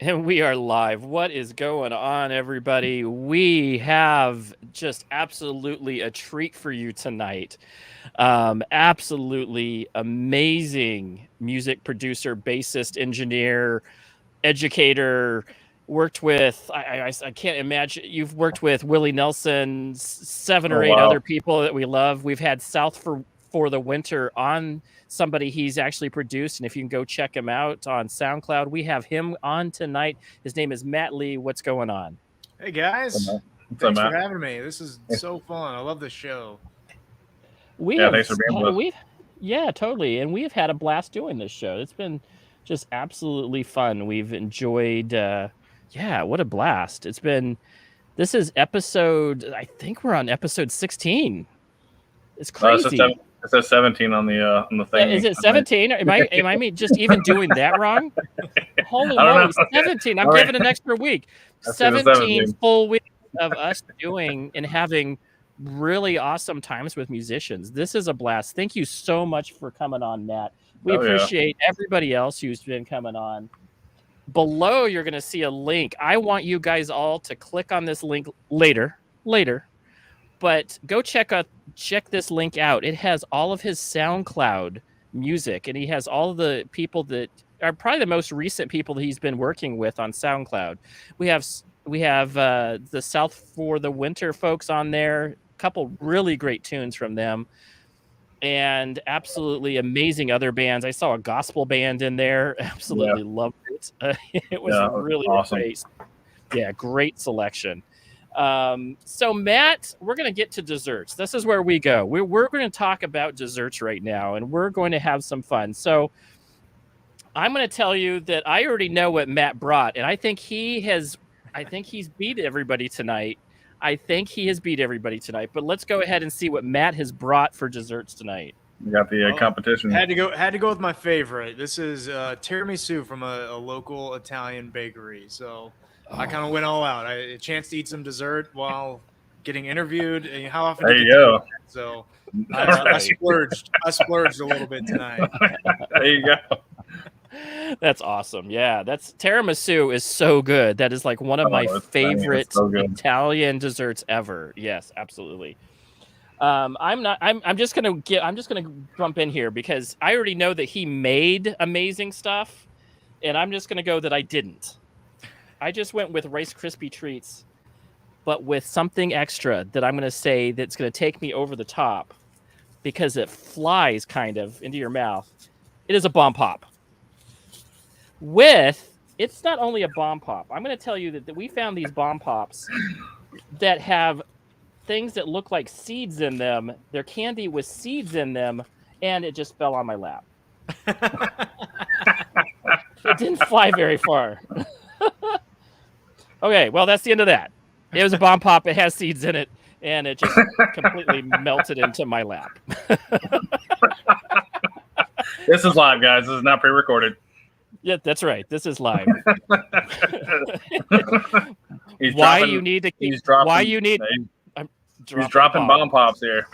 And we are live. What is going on, everybody? We have just absolutely a treat for you tonight. Absolutely amazing music producer, bassist, engineer, educator. Worked with, I can't imagine, you've worked with Willie Nelson, seven Oh or eight wow. other people that we love. We've had South for the Winter on, somebody he's actually produced. And if you can go check him out on SoundCloud, we have him on tonight. His name is Matt Leigh. What's going on? Hey guys, What's up, thanks for Matt? having me. This is so fun. I love this show. We Yeah, have, thanks for being with us. yeah, totally. And we've had a blast doing this show. It's been just absolutely fun. We've enjoyed, yeah, what a blast. This is episode, I think we're on episode 16. It's crazy. It says 17 on the thing. Is it 17? Am I just even doing that wrong? Holy I don't moly, know. 17. I'm All right. giving an extra week. Let's do the 17 17. full weeks of us doing and having really awesome times with musicians. This is a blast. Thank you so much for coming on, Matt. We appreciate everybody else who's been coming on. Below, you're going to see a link. I want you guys all to click on this link later. But go check this link out. It has all of his SoundCloud music, and he has all the people that are probably the most recent people that he's been working with on SoundCloud. We have the South for the Winter folks on there. A couple really great tunes from them, and absolutely amazing other bands. I saw a gospel band in there. Absolutely loved it. It was really awesome. great. Yeah, great selection. So Matt, we're going to get to desserts. This is where we go. We're going to talk about desserts right now, and we're going to have some fun. So I'm going to tell you that I already know what Matt brought, and I think he's beat everybody tonight. But let's go ahead and see what Matt has brought for desserts tonight. We got the competition. Had to go with my favorite. This is tiramisu from a local Italian bakery. So I kind of went all out. A chance to eat some dessert while getting interviewed. How often? There you go. So I splurged. I splurged a little bit tonight. There you go. That's awesome. Yeah, tiramisu is so good. That is like one of my favorite Italian desserts ever. Yes, absolutely. I'm just gonna jump in here because I already know that he made amazing stuff, and I'm just gonna go that I didn't. I just went with Rice Krispie treats, but with something extra that I'm gonna say that's gonna take me over the top because it flies kind of into your mouth. It is a bomb pop. It's not only a bomb pop. I'm going to tell you that we found these bomb pops that have things that look like seeds in them. They're candy with seeds in them, and it just fell on my lap. It didn't fly very far. Okay, well, that's the end of that. It was a bomb pop. It has seeds in it, and it just completely melted into my lap. This is live, guys. This is not pre-recorded. Yeah, that's right. This is live. He's dropping bomb pops here.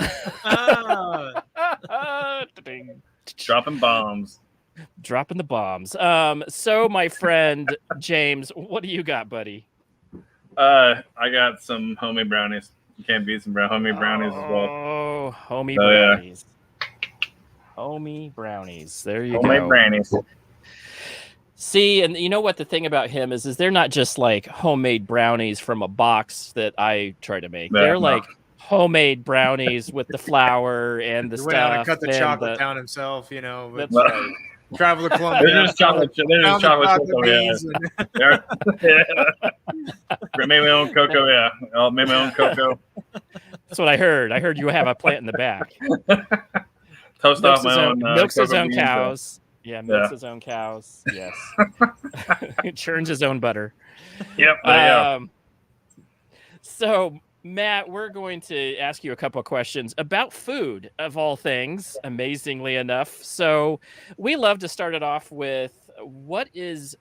Dropping bombs. Dropping the bombs. So my friend James, what do you got, buddy? I got some homemade brownies. You can't beat some homemade brownies as well. Oh, homemade brownies. Homemade brownies. There you go. Homemade brownies. See, and you know what the thing about him is they're not just like homemade brownies from a box that I try to make. They're like homemade brownies with the flour and the stuff. Went out and cut the chocolate down himself, you know. That's right. Travel to Columbia. They're just chocolate. They're just chocolate cocoa. Made my own cocoa. Yeah, I made my own cocoa. That's what I heard. I heard you have a plant in the back. Toast off my own. Milks his own cows. Yeah, milks his own cows. Yes. Churns his own butter. Yep. So, Matt, we're going to ask you a couple of questions about food, of all things, amazingly enough. So, we love to start it off with what is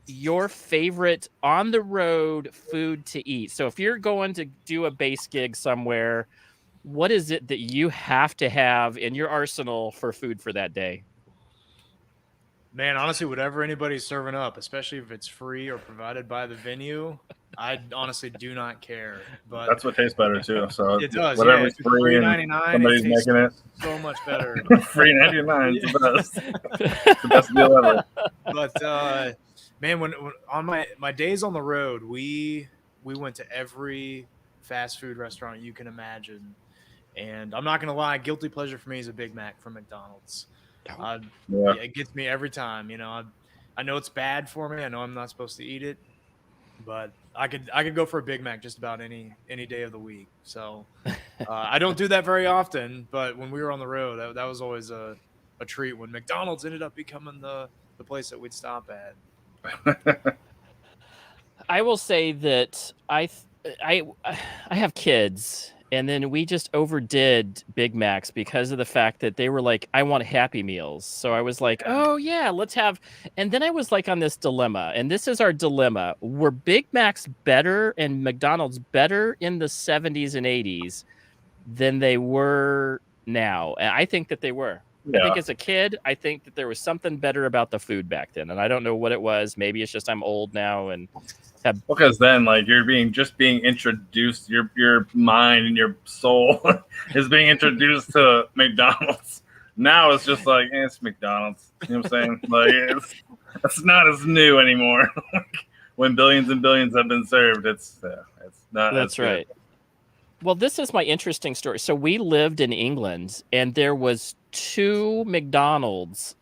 your favorite on-the-road food to eat? So, if you're going to do a bass gig somewhere, what is it that you have to have in your arsenal for food for that day? Man, honestly, whatever anybody's serving up, especially if it's free or provided by the venue, I honestly do not care. But That's what tastes better too. So it does. whatever's Yeah, free and 3.99, somebody's it tastes making it so much better. free 99 is the best. It's the best deal ever. But man, when on my days on the road, we went to every fast food restaurant you can imagine. And I'm not gonna lie, guilty pleasure for me is a Big Mac from McDonald's. Yeah. It gets me every time. I know it's bad for me. I know I'm not supposed to eat it, but I could go for a Big Mac just about any day of the week. So I don't do that very often, but when we were on the road, that was always a treat when McDonald's ended up becoming the place that we'd stop at. I will say that I have kids, and then we just overdid Big Macs because of the fact that they were like, I want Happy Meals. So I was like, oh yeah, let's have. And then I was like on this dilemma, and this is our dilemma. Were Big Macs better and McDonald's better in the 70s and 80s than they were now? And I think that they were. I think as a kid, I think that there was something better about the food back then. And I don't know what it was. Maybe it's just I'm old now and have. Because then, like, you're being introduced, your mind and your soul is being introduced to McDonald's. Now it's just like, it's McDonald's. You know what I'm saying? Like, it's not as new anymore. When billions and billions have been served, it's not. That's right. Well, this is my interesting story. So we lived in England, and there was 2 McDonald's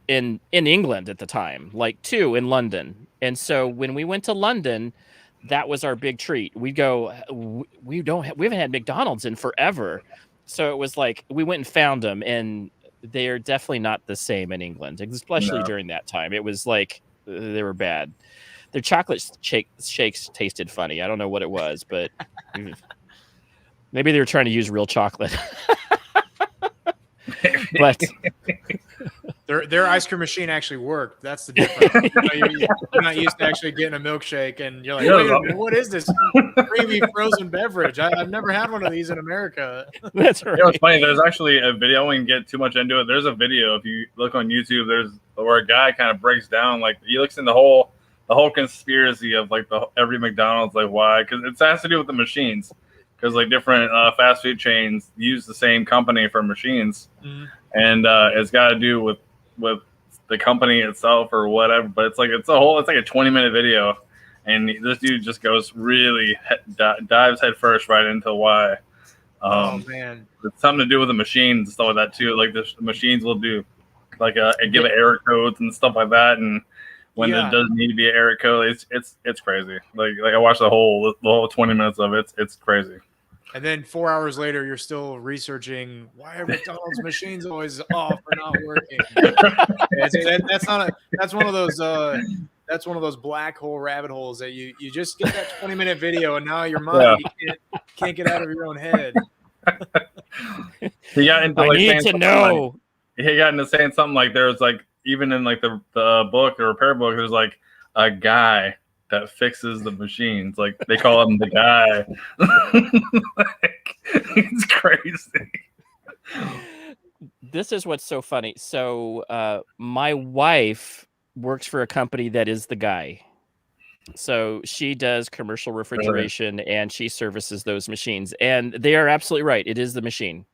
in England at the time, like 2 in London. And so when we went to London, that was our big treat. We'd go, we haven't had McDonald's in forever. So it was like we went and found them, and they're definitely not the same in England, especially during that time. It was like they were bad. Their chocolate shakes tasted funny. I don't know what it was, but maybe they were trying to use real chocolate. But their ice cream machine actually worked. That's the difference. You're not used to actually getting a milkshake, and you're like, wait a minute, what is this creamy frozen beverage? I've never had one of these in America. That's right. It's funny. There's actually a video. I won't get too much into it. There's a video, if you look on YouTube, there's where a guy kind of breaks down, like, he looks in the whole conspiracy of like every McDonald's, like, why? Because it has to do with the machines. Because like different fast food chains use the same company for machines, and it's got to do with the company itself or whatever. But it's like a 20-minute video, and this dude just goes really dives headfirst right into why. Oh man, it's something to do with the machines and stuff like that too. Like the machines will do like give it error codes and stuff like that, and when there doesn't need to be an error code, it's crazy. Like I watched the whole 20 minutes of it. It's crazy. And then 4 hours later, you're still researching why are McDonald's machines always off or not working. That's one of those black hole rabbit holes that you just get that 20-minute video, and now your mind you can't get out of your own head. He got into I need to know. He got into saying something like there's like, even in like the book, the repair book, there's like a guy that fixes the machines. Like they call him the guy. Like, it's crazy. This is what's so funny. So my wife works for a company that is the guy. So she does commercial refrigeration and she services those machines. And they are absolutely right. It is the machine.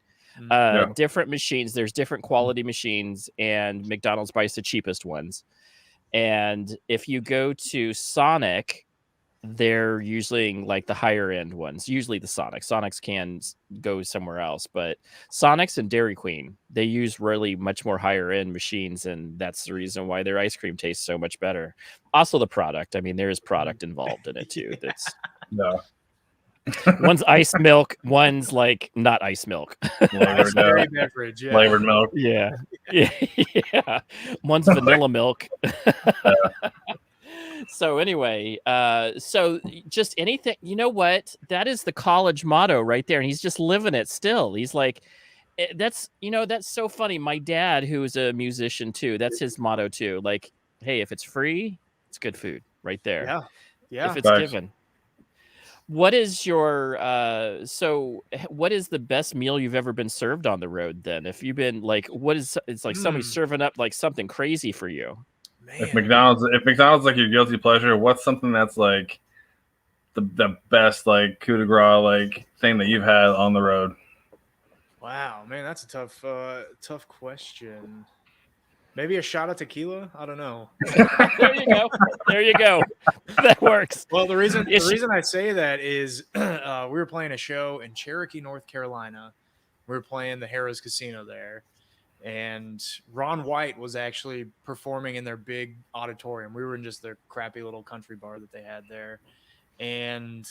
Different machines. There's different quality machines, and McDonald's buys the cheapest ones. And if you go to Sonic, they're usually like the higher end ones. Usually the Sonics can go somewhere else, but Sonics and Dairy Queen, they use really much more higher end machines, and that's the reason why their ice cream tastes so much better. Also the product. I mean, there is product involved in it too. That's one's ice milk, one's like not ice milk. Flavored beverage, flavored milk. Yeah. One's vanilla milk. So anyway, so just anything, you know what? That is the college motto right there. And he's just living it still. He's like, that's so funny. My dad, who is a musician too, that's his motto too. Like, hey, if it's free, it's good food right there. Yeah. If it's given. What is your what is the best meal you've ever been served on the road then? If you've been like, it's like somebody serving up like something crazy for you. Man. If McDonald's like your guilty pleasure, what's something that's like the best like coup de grace like thing that you've had on the road? Wow, man, that's a tough question. Maybe a shot of tequila. I don't know. There you go. There you go. That works. Well, the reason I say that is we were playing a show in Cherokee, North Carolina. We were playing the Harrah's Casino there, and Ron White was actually performing in their big auditorium. We were in just their crappy little country bar that they had there, and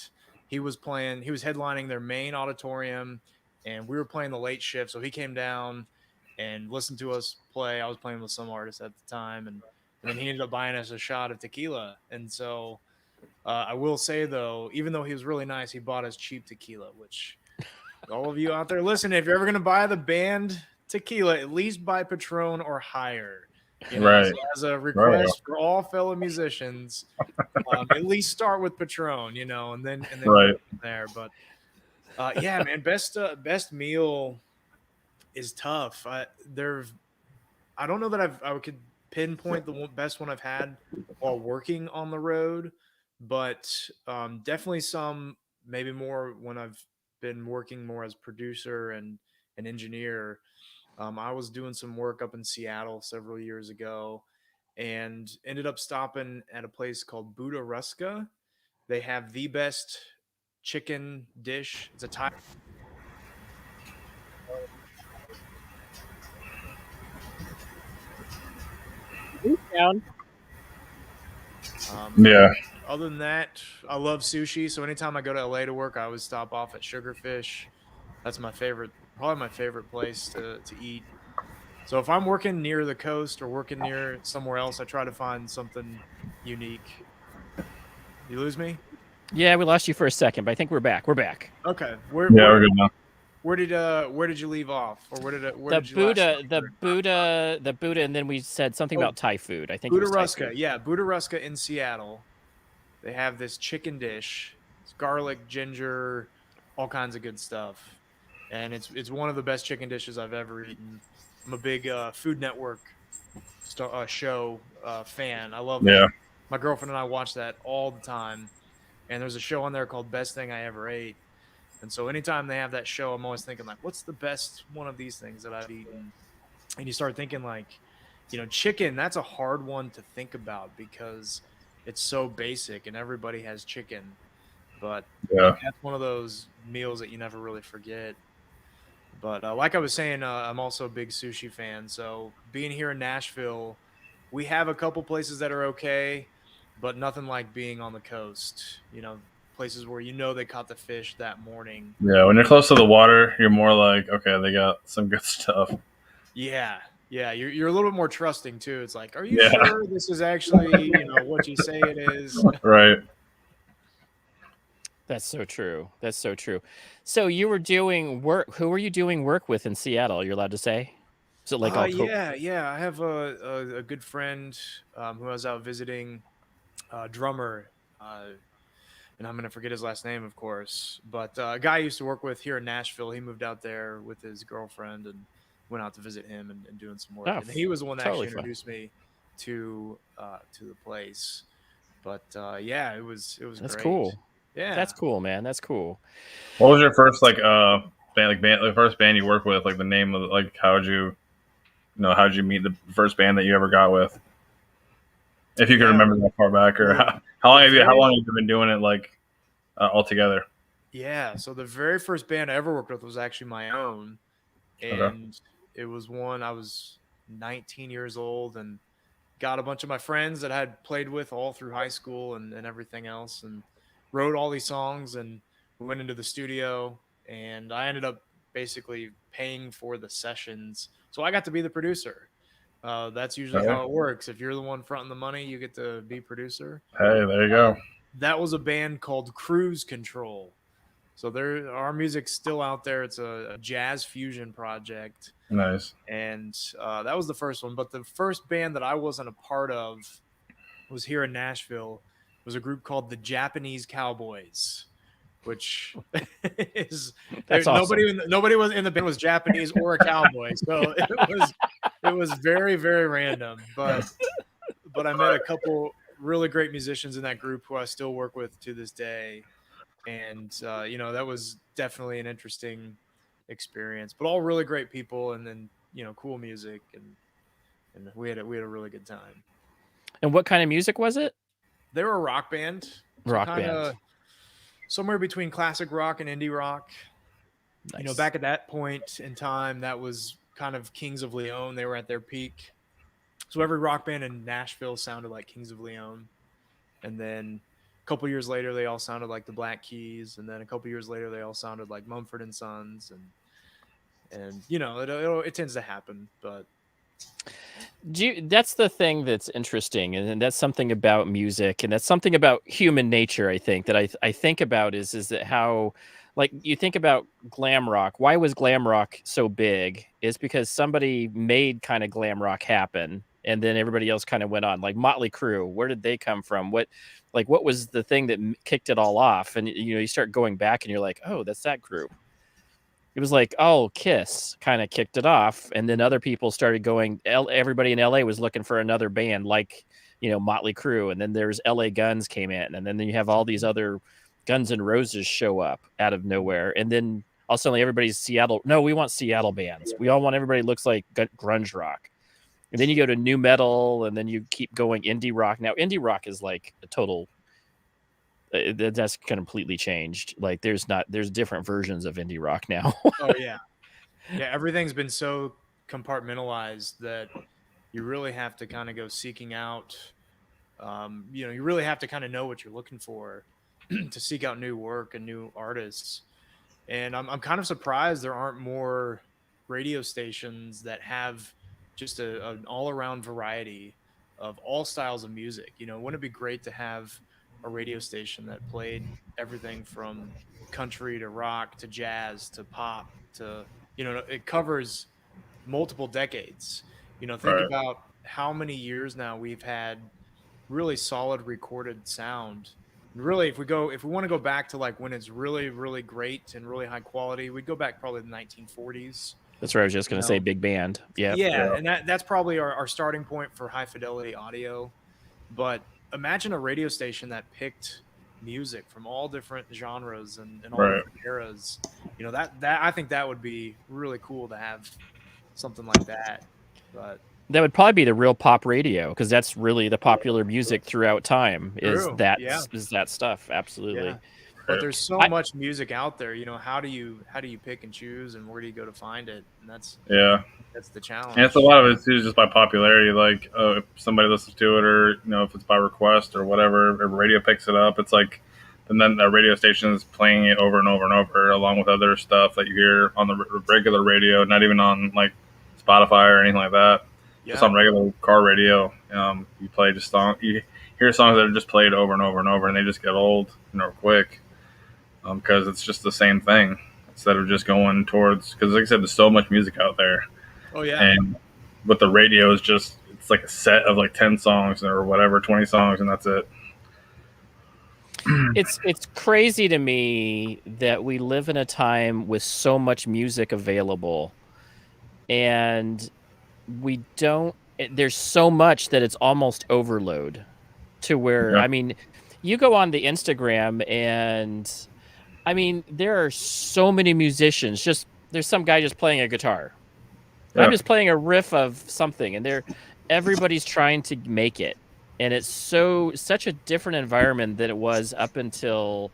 he was headlining their main auditorium, and we were playing the late shift. So he came down and listened to us play. I was playing with some artists at the time, and then he ended up buying us a shot of tequila. And so I will say, though, even though he was really nice, he bought us cheap tequila, which all of you out there listening, if you're ever going to buy the band tequila, at least buy Patron or higher. You know, Right. so as a request for all fellow musicians, at least start with Patron, you know, and then Right. go from there. But yeah, man, best meal is tough. I don't know that I could pinpoint the best one I've had while working on the road, but definitely some, maybe more when I've been working more as producer and an engineer. I was doing some work up in Seattle several years ago and ended up stopping at a place called Buddha Ruska. They have the best chicken dish. It's a Thai. Down. Yeah. Other than that, I love sushi. So anytime I go to LA to work, I always stop off at Sugarfish. That's my favorite, probably my favorite place to eat. So if I'm working near the coast or working near somewhere else, I try to find something unique. You lose me? Yeah, we lost you for a second, but I think we're back. We're back. Okay. We're good now. Where did you leave off, or where did you the Buddha, and then we said something about Thai food. I think Buddha it was Thai Ruska. food. Yeah, Buddha Ruska in Seattle. They have this chicken dish. It's garlic, ginger, all kinds of good stuff, and it's one of the best chicken dishes I've ever eaten. I'm a big Food Network show fan. I love it. My girlfriend and I watch that all the time, and there's a show on there called Best Thing I Ever Ate. And so anytime they have that show, I'm always thinking, like, what's the best one of these things that I've eaten? And you start thinking, like, you know, chicken, that's a hard one to think about because it's so basic and everybody has chicken. But that's one of those meals that you never really forget. But like I was saying, I'm also a big sushi fan. So being here in Nashville, we have a couple places that are okay, but nothing like being on the coast, you know, places where you know they caught the fish that morning. Yeah, when you're close to the water, you're more like, okay, they got some good stuff. Yeah, you're a little bit more trusting too. It's like, are you sure this is actually, you know, what you say it is? Right. That's so true. That's so true. So you were doing work. Who were you doing work with in Seattle? You're allowed to say? Is it like yeah. I have a good friend who I was out visiting, drummer. And I'm going to forget his last name, of course. But a guy I used to work with here in Nashville, he moved out there with his girlfriend and went out to visit him and doing some work. And he was the one that actually introduced me to the place. But yeah, it was That's great. Cool. Yeah, that's cool, man. That's cool. What was your first the first band you worked with? Like the name of like how'd you meet the first band that you ever got with? If you can remember that far back, or how long have you been doing it like altogether? Yeah, so the very first band I ever worked with was actually my own, and it was one I was 19 years old and got a bunch of my friends that I had played with all through high school and everything else, and wrote all these songs, and we went into the studio, and I ended up basically paying for the sessions, so I got to be the producer. That's usually how it works. If you're the one fronting the money, you get to be producer. Hey, there you go. That was a band called Cruise Control. So our music's still out there. It's a jazz fusion project. Nice. And that was the first one. But the first band that I wasn't a part of was here in Nashville. It was a group called the Japanese Cowboys, which is awesome. Nobody was in the band was Japanese or a cowboy. So it was very, very random. But but I met a couple really great musicians in that group who I still work with to this day. And, you know, that was definitely an interesting experience, but all really great people. And then, you know, cool music. And we had a really good time. And what kind of music was it? They were a rock band. So Rock kind band. of somewhere between classic rock and indie rock. Nice. You know, back at that point in time, that was kind of Kings of Leon. They were at their peak. So every rock band in Nashville sounded like Kings of Leon. And then a couple years later, they all sounded like the Black Keys. And then a couple years later, they all sounded like Mumford and Sons. And you know, it tends to happen. But that's the thing that's interesting, and that's something about music, and that's something about human nature. I think that I think about is that how, like, you think about glam rock. Why was glam rock so big? Is because somebody made kind of glam rock happen, and then everybody else kind of went on. Like Motley Crue, where did they come from? What was the thing that kicked it all off? And you know, you start going back, and you're like, oh, that's that group. It was like, oh, Kiss kind of kicked it off, and then other people started going. Everybody in LA was looking for another band like, you know, Motley Crue, and then there's LA Guns came in, and then you have all these other Guns N' Roses show up out of nowhere, and then all of a sudden everybody's Seattle. No, we want Seattle bands. We all want everybody looks like grunge rock, and then you go to new metal, and then you keep going indie rock. Now indie rock is like a total. That's completely changed. Like there's different versions of indie rock now. Oh yeah. Everything's been so compartmentalized that you really have to kind of go seeking out. You know, you really have to kind of know what you're looking for to seek out new work and new artists. And I'm kind of surprised there aren't more radio stations that have just an all around variety of all styles of music. You know, wouldn't it be great to have a radio station that played everything from country to rock to jazz to pop to, you know, it covers multiple decades. You know, think about how many years now we've had really solid recorded sound. Really, if we want to go back to like when it's really, really great and really high quality, we'd go back probably the 1940s. That's what I was just going to say, big band. Yeah. And that's probably our starting point for high fidelity audio. But imagine a radio station that picked music from all different genres and all different eras. You know, that I think that would be really cool to have something like that. But that would probably be the real pop radio, because that's really the popular music throughout time. Is that stuff. Absolutely. Yeah. But there's so much music out there. You know, how do you pick and choose, and where do you go to find it? And that's the challenge. And it's a lot of it too, just by popularity. Like if somebody listens to it, or you know, if it's by request or whatever, if radio picks it up, it's like, and then the radio station is playing it over and over and over, along with other stuff that you hear on the regular radio, not even on like Spotify or anything like that. Yeah. Just on regular car radio, you play just you hear songs that are just played over and over and over, and they just get old, you know, quick, because it's just the same thing instead of just going towards. Because like I said, there's so much music out there. Oh yeah. And with the radio is just, it's like a set of like 10 songs or whatever, 20 songs, and that's it. It's crazy to me that we live in a time with so much music available, and there's so much that it's almost overload to where, I mean, you go on the Instagram and I mean, there are so many musicians. Just there's some guy just playing a guitar. Yeah. I'm just playing a riff of something, and everybody's trying to make it. And it's such a different environment than it was up until,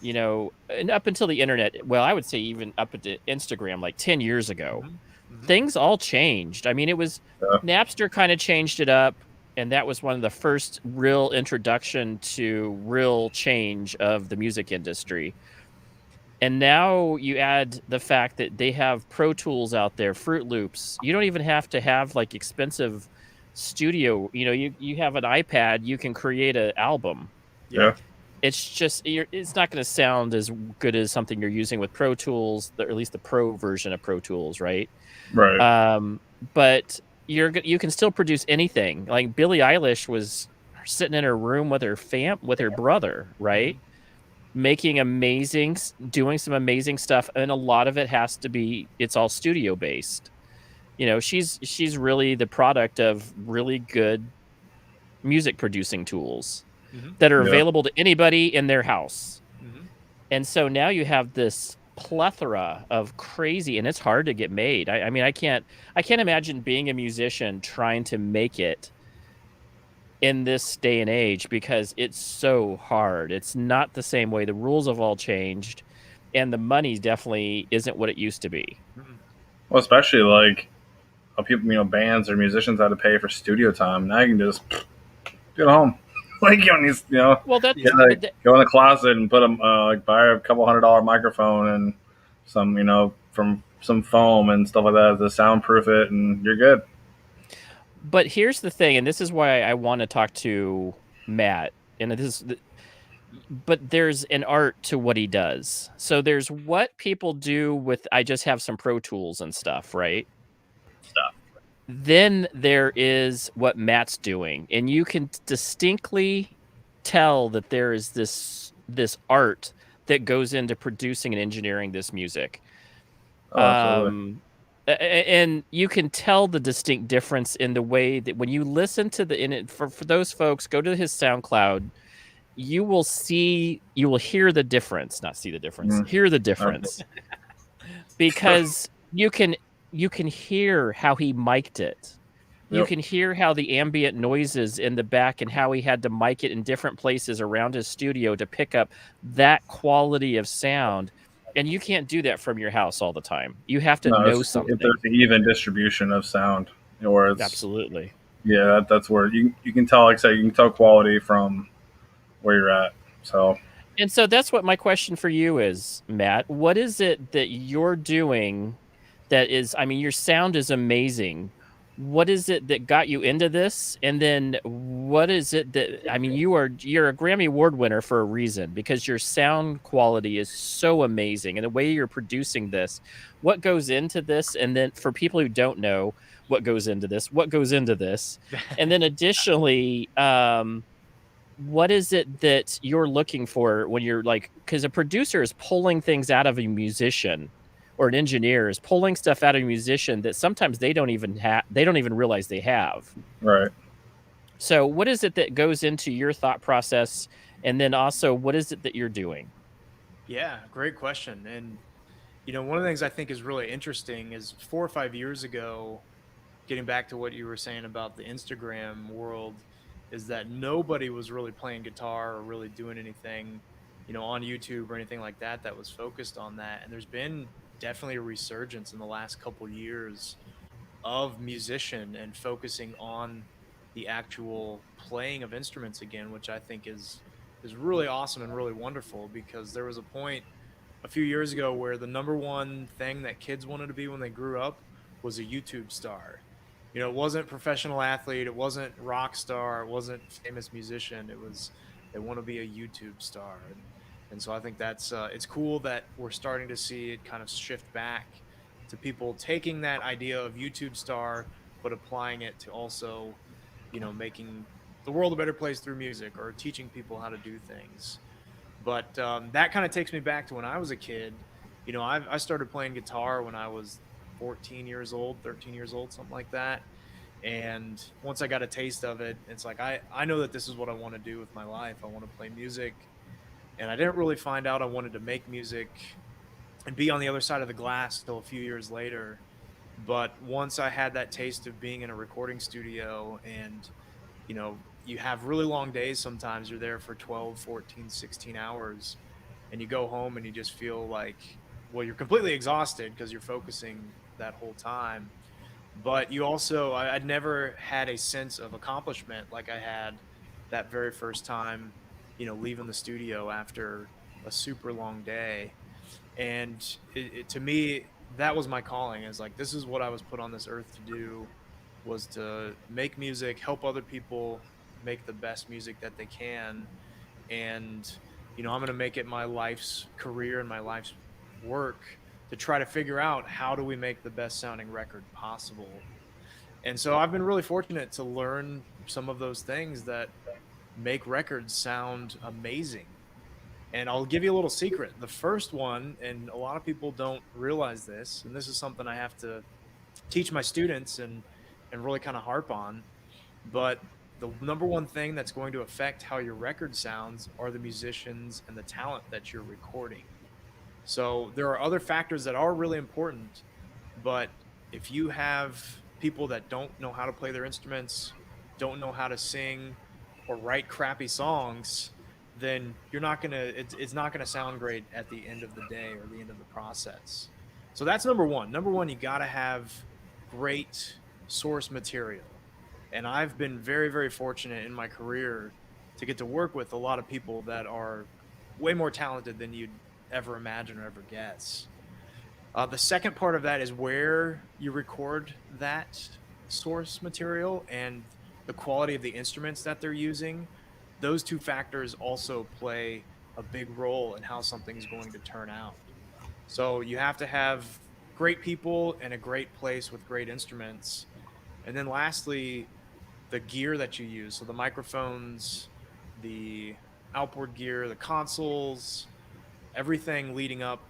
you know, and up until the internet. Well, I would say even up into Instagram, like 10 years ago, things all changed. I mean, it was Napster kind of changed it up. And that was one of the first real introduction to real change of the music industry. And now you add the fact that they have Pro Tools out there, Fruit Loops. You don't even have to have like expensive studio. You know, you have an iPad, you can create an album. Yeah. It's just, it's not going to sound as good as something you're using with Pro Tools, or at least the pro version of Pro Tools, right? Right. But you can still produce anything. Like Billie Eilish was sitting in her room with her brother, right? Doing some amazing stuff, and a lot of it it's all studio based. You know, she's really the product of really good music producing tools Mm-hmm. that are Yeah. available to anybody in their house. Mm-hmm. And so now you have this plethora of crazy, and it's hard to get made. I mean, I can't imagine being a musician trying to make it in this day and age because it's so hard. It's not the same way. The rules have all changed, and the money definitely isn't what it used to be. Mm-hmm. Well, especially like people, bands or musicians had to pay for studio time. Now you can just do it at home. Like you don't need, Well, that's go in the closet and put like buy a couple $100 microphone and some, from some foam and stuff like that to soundproof it, and you're good. but here's the thing, and this is why I want to talk to Matt. And but there's an art to what he does. So there's what people do with I just have some Pro Tools and stuff, right? Stuff. Then there is what Matt's doing, and you can distinctly tell that there is this art that goes into producing and engineering this music. Oh, absolutely. And you can tell the distinct difference in the way that when you listen to for those folks, go to his SoundCloud, you will hear the difference, not see the difference, hear the difference. Because you can hear how he mic'd it. You can hear how the ambient noises in the back and how he had to mic it in different places around his studio to pick up that quality of sound. And you can't do that from your house all the time. You have to know something. There's an even distribution of sound, where it's Absolutely. Yeah, that's where you can tell. Like I say, you can tell quality from where you're at. So that's what my question for you is, Matt. What is it that you're doing that is? I mean, your sound is amazing. What is it that got you into this? And then what is it that, I mean, you're a Grammy Award winner for a reason, because your sound quality is so amazing, and the way you're producing this, what goes into this? And then for people who don't know what goes into this, and then additionally, what is it that you're looking for when you're like, because a producer is pulling things out of a musician, or an engineer is pulling stuff out of a musician that sometimes they don't even realize they have. Right. So what is it that goes into your thought process? And then also, what is it that you're doing? Yeah, great question. And, one of the things I think is really interesting is 4 or 5 years ago, getting back to what you were saying about the Instagram world, is that nobody was really playing guitar or really doing anything, on YouTube or anything like that was focused on that. And there's been definitely a resurgence in the last couple of years of musician and focusing on the actual playing of instruments again, which I think is really awesome and really wonderful, because there was a point a few years ago where the number one thing that kids wanted to be when they grew up was a YouTube star. It wasn't professional athlete, it wasn't rock star, it wasn't famous musician. It was, they want to be a YouTube star. And so I think that's it's cool that we're starting to see it kind of shift back to people taking that idea of YouTube star, but applying it to also, making the world a better place through music, or teaching people how to do things. But that kind of takes me back to when I was a kid. I started playing guitar when I was 14 years old, 13 years old, something like that. And once I got a taste of it, it's like, I know that this is what I want to do with my life. I want to play music. And I didn't really find out I wanted to make music and be on the other side of the glass till a few years later. But once I had that taste of being in a recording studio, and, you have really long days sometimes, you're there for 12, 14, 16 hours, and you go home and you just feel like, well, you're completely exhausted because you're focusing that whole time. But you also, I'd never had a sense of accomplishment like I had that very first time, leaving the studio after a super long day. And to me, that was my calling. Is like, this is what I was put on this earth to do, was to make music, help other people make the best music that they can. And, I'm going to make it my life's career and my life's work to try to figure out, how do we make the best sounding record possible. And so I've been really fortunate to learn some of those things that make records sound amazing. And I'll give you a little secret. The first one, and a lot of people don't realize this, and this is something I have to teach my students and really kind of harp on, but the number one thing that's going to affect how your record sounds are the musicians and the talent that you're recording. So there are other factors that are really important, but if you have people that don't know how to play their instruments, don't know how to sing or write crappy songs, then you're not going to it's not going to sound great at the end of the day or the end of the process. So that's number 1. Number 1, you got to have great source material. And I've been very, very fortunate in my career to get to work with a lot of people that are way more talented than you'd ever imagine or ever guess. The second part of that is where you record that source material and the quality of the instruments that they're using. Those two factors also play a big role in how something's going to turn out. So you have to have great people and a great place with great instruments. And then lastly, the gear that you use. So the microphones, the outboard gear, the consoles, everything leading up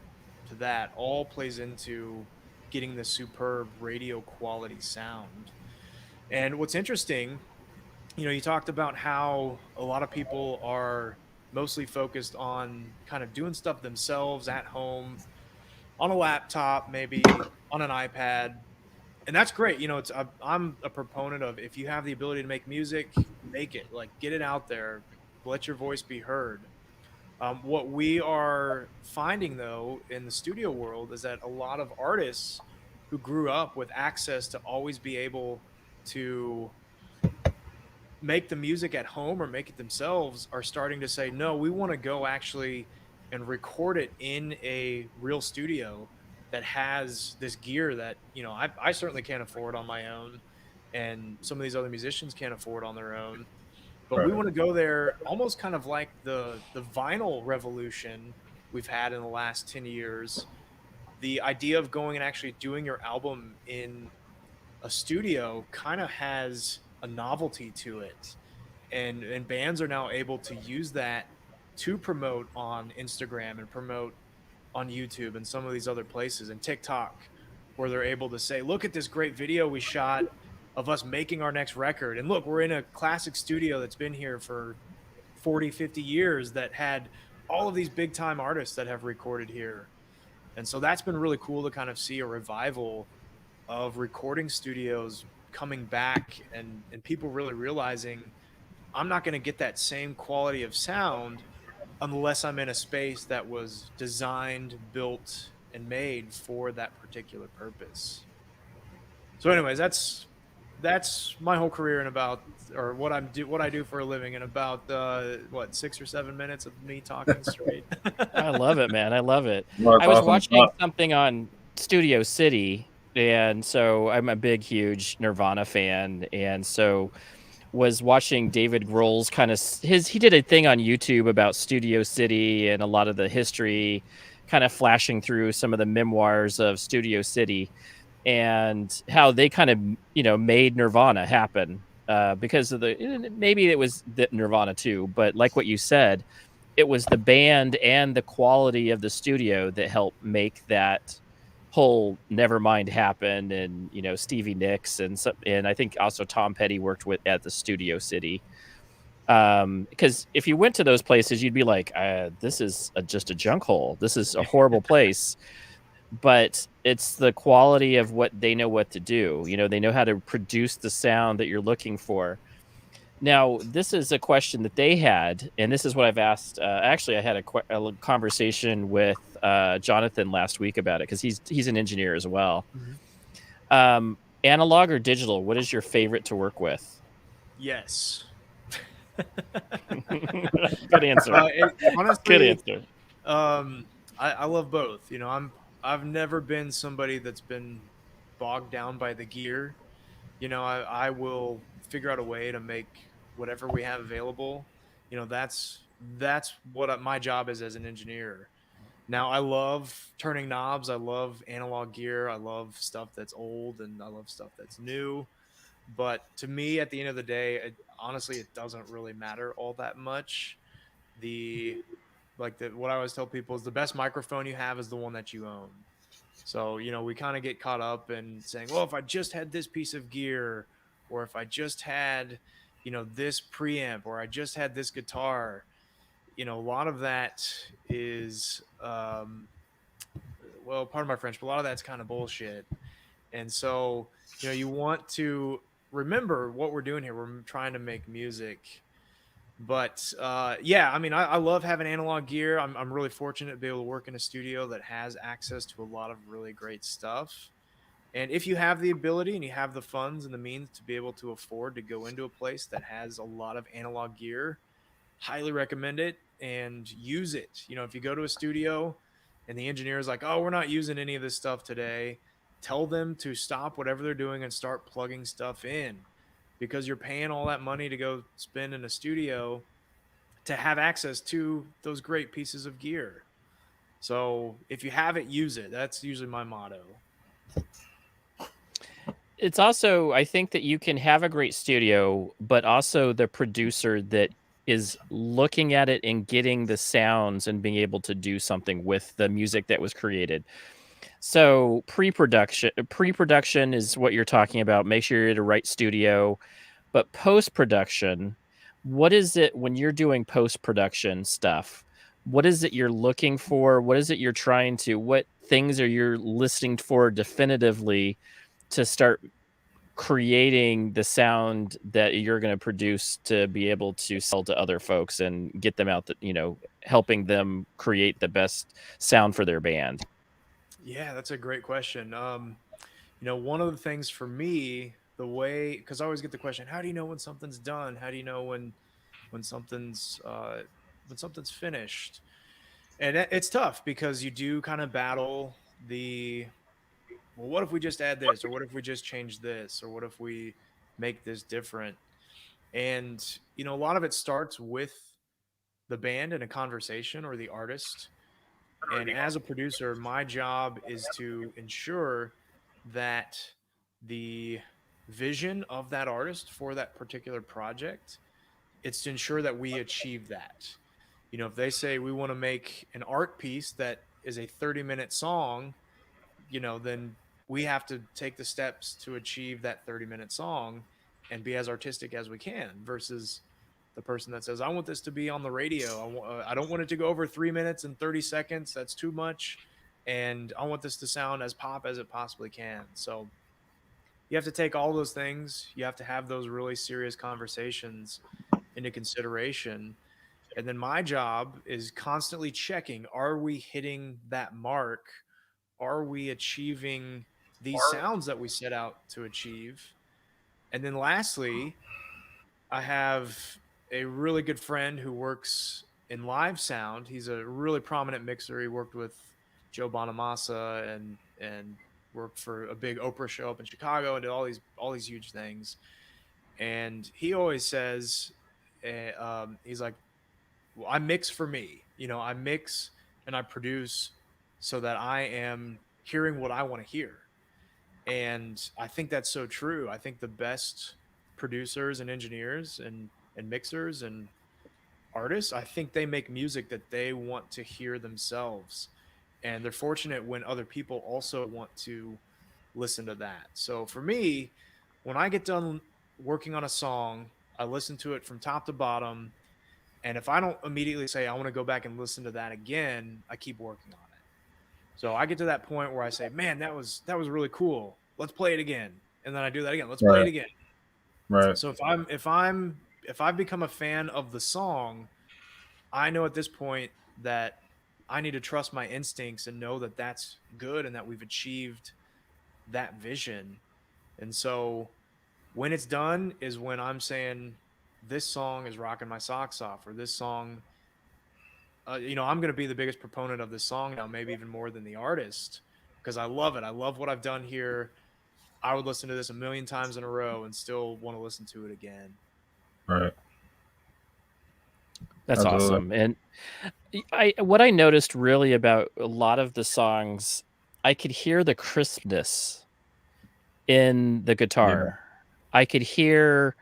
to that all plays into getting the superb radio quality sound. And what's interesting, you talked about how a lot of people are mostly focused on kind of doing stuff themselves at home on a laptop, maybe on an iPad. And that's great. I'm a proponent of, if you have the ability to make music, make it, like, get it out there, let your voice be heard. What we are finding, though, in the studio world is that a lot of artists who grew up with access to always be able to make the music at home or make it themselves are starting to say, no, we want to go actually and record it in a real studio that has this gear that, I certainly can't afford on my own, and some of these other musicians can't afford on their own. But we want to go there almost kind of like the vinyl revolution we've had in the last 10 years. The idea of going and actually doing your album in a studio kind of has a novelty to it. And bands are now able to use that to promote on Instagram and promote on YouTube and some of these other places, and TikTok, where they're able to say, look at this great video we shot of us making our next record. And look, we're in a classic studio that's been here for 40, 50 years that had all of these big time artists that have recorded here. And so that's been really cool to kind of see a revival of recording studios coming back, and people really realizing, I'm not going to get that same quality of sound unless I'm in a space that was designed, built, and made for that particular purpose. So anyways, that's my whole career in about, or what I do for a living, in about 6 or 7 minutes of me talking straight. I love it, man. I love it. Well, I was awesome. watching something on Studio City, and so I'm a big, huge Nirvana fan, and so was watching David Grohl's he did a thing on YouTube about Studio City and a lot of the history, kind of flashing through some of the memoirs of Studio City and how they kind of, made Nirvana happen, because of maybe it was the Nirvana too, but like what you said, it was the band and the quality of the studio that helped make that whole Nevermind happen. And Stevie Nicks and I think also Tom Petty worked at the Studio City, because if you went to those places, you'd be like, this is just a junk hole, this is a horrible place. But it's the quality of what they know what to do. They know how to produce the sound that you're looking for. Now, this is a question that they had, and this is what I've asked. Actually, I had a conversation with Jonathan last week about it, because he's an engineer as well. Mm-hmm. Analog or digital, what is your favorite to work with? Yes. Good answer. Honestly, good answer. I love both. I've never been somebody that's been bogged down by the gear. I will figure out a way to make whatever we have available. That's what my job is as an engineer. Now, I love turning knobs. I love analog gear. I love stuff that's old, and I love stuff that's new. But to me, at the end of the day, honestly, it doesn't really matter all that much. What I always tell people is the best microphone you have is the one that you own. So, we kind of get caught up in saying, well, if I just had this piece of gear, or if I just had, this preamp, or I just had this guitar. A lot of that is, well, pardon my French, but a lot of that's kind of bullshit. And so, you want to remember what we're doing here. We're trying to make music. But yeah, I mean, I love having analog gear. I'm really fortunate to be able to work in a studio that has access to a lot of really great stuff. And if you have the ability and you have the funds and the means to be able to afford to go into a place that has a lot of analog gear, highly recommend it and use it. If you go to a studio and the engineer is like, oh, we're not using any of this stuff today, tell them to stop whatever they're doing and start plugging stuff in, because you're paying all that money to go spend in a studio to have access to those great pieces of gear. So if you have it, use it. That's usually my motto. It's also, I think that you can have a great studio, but also the producer that is looking at it and getting the sounds and being able to do something with the music that was created. So pre-production is what you're talking about. Make sure you're at the right studio. But post-production, what is it when you're doing post-production stuff? What is it you're looking for? What is it you're trying to, what things are you listening for definitively to start creating the sound that you're going to produce to be able to sell to other folks and get them out, that, helping them create the best sound for their band? Yeah, that's a great question. One of the things for me, the way, because I always get the question, how do you know when something's done? How do you know when something's finished? And it's tough because you do kind of battle well, what if we just add this, or what if we just change this, or what if we make this different? And a lot of it starts with the band and a conversation, or the artist. And as a producer, my job is to ensure that the vision of that artist for that particular project, it's to ensure that we achieve that. If they say we want to make an art piece that is a 30-minute song, then we have to take the steps to achieve that 30-minute song and be as artistic as we can, versus the person that says, I want this to be on the radio. I don't want it to go over 3 minutes and 30 seconds. That's too much. And I want this to sound as pop as it possibly can. So you have to take all those things. You have to have those really serious conversations into consideration. And then my job is constantly checking, are we hitting that mark? Are we achieving these sounds that we set out to achieve? And then lastly, I have a really good friend who works in live sound. He's a really prominent mixer. He worked with Joe Bonamassa and worked for a big Oprah show up in Chicago and did all these huge things. And he always says, he's like, well, I mix for me. I mix and I produce so that I am hearing what I want to hear. And I think that's so true. I think the best producers and engineers and mixers and artists, I think they make music that they want to hear themselves. And they're fortunate when other people also want to listen to that. So for me, when I get done working on a song, I listen to it from top to bottom. And if I don't immediately say, I want to go back and listen to that again, I keep working on it. So I get to that point where I say, man, that was really cool. Let's play it again. And then I do that again. Let's play it again. Right. So if I've become a fan of the song, I know at this point that I need to trust my instincts and know that that's good and that we've achieved that vision. And so when it's done is when I'm saying, this song is rocking my socks off, or this song, I'm going to be the biggest proponent of this song now, maybe even more than the artist, because I love it. I love what I've done here. I would listen to this a million times in a row and still want to listen to it again. Right. That's awesome. And what I noticed really about a lot of the songs, I could hear the crispness in the guitar. Yeah. I could hear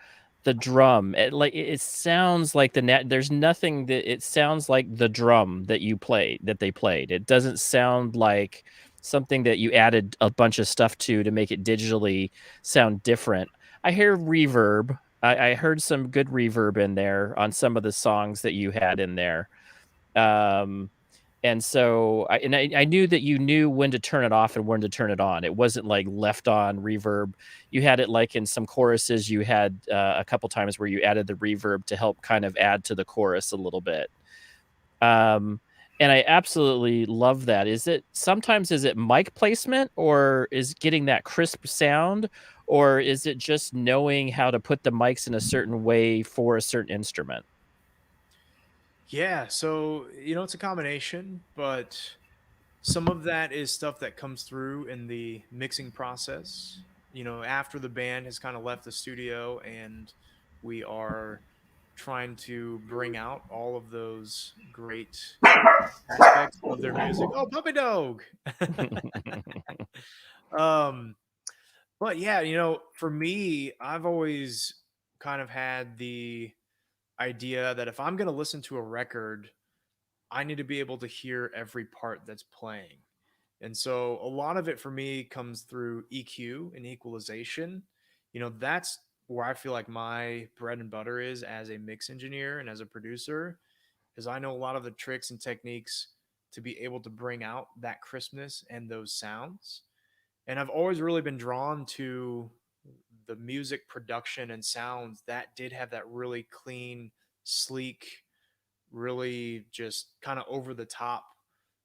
the drum. It sounds like there's nothing that it sounds like the drum that they played. It doesn't sound like something that you added a bunch of stuff to make it digitally sound different. I hear reverb I heard some good reverb in there on some of the songs that you had in there. Um, and so I knew that you knew when to turn it off and when to turn it on. It wasn't like left on reverb. You had it like in some choruses. You had a couple times where you added the reverb to help kind of add to the chorus a little bit. And I absolutely love that. Is it mic placement, or is getting that crisp sound, or is it just knowing how to put the mics in a certain way for a certain instrument? Yeah, so it's a combination, but some of that is stuff that comes through in the mixing process. After the band has kind of left the studio and we are trying to bring out all of those great aspects of their music. Oh, puppy dog. um, but yeah, for me, I've always kind of had the idea that if I'm going to listen to a record, I need to be able to hear every part that's playing. And so a lot of it for me comes through EQ and equalization. That's where I feel like my bread and butter is as a mix engineer and as a producer, is I know a lot of the tricks and techniques to be able to bring out that crispness and those sounds. And I've always really been drawn to the music production and sounds that did have that really clean, sleek, really just kind of over the top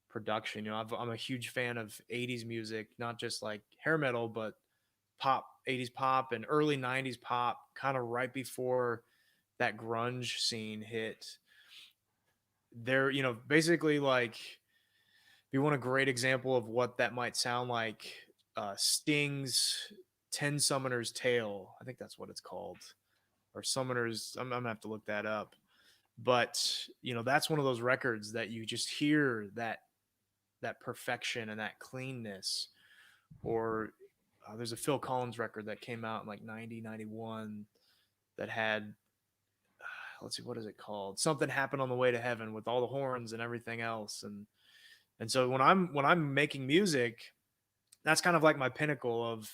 production. I'm a huge fan of 80s music, not just like hair metal, but pop, 80s pop and early 90s pop, kind of right before that grunge scene hit. There, basically, like, if you want a great example of what that might sound like, Sting's 10 Summoner's Tale, I think that's what it's called, or Summoner's, I'm gonna have to look that up. But that's one of those records that you just hear that perfection and that cleanness. Or there's a Phil Collins record that came out in like 90, 91 that had, let's see, what is it called? Something Happened on the Way to Heaven, with all the horns and everything else. And so when I'm making music, that's kind of like my pinnacle of,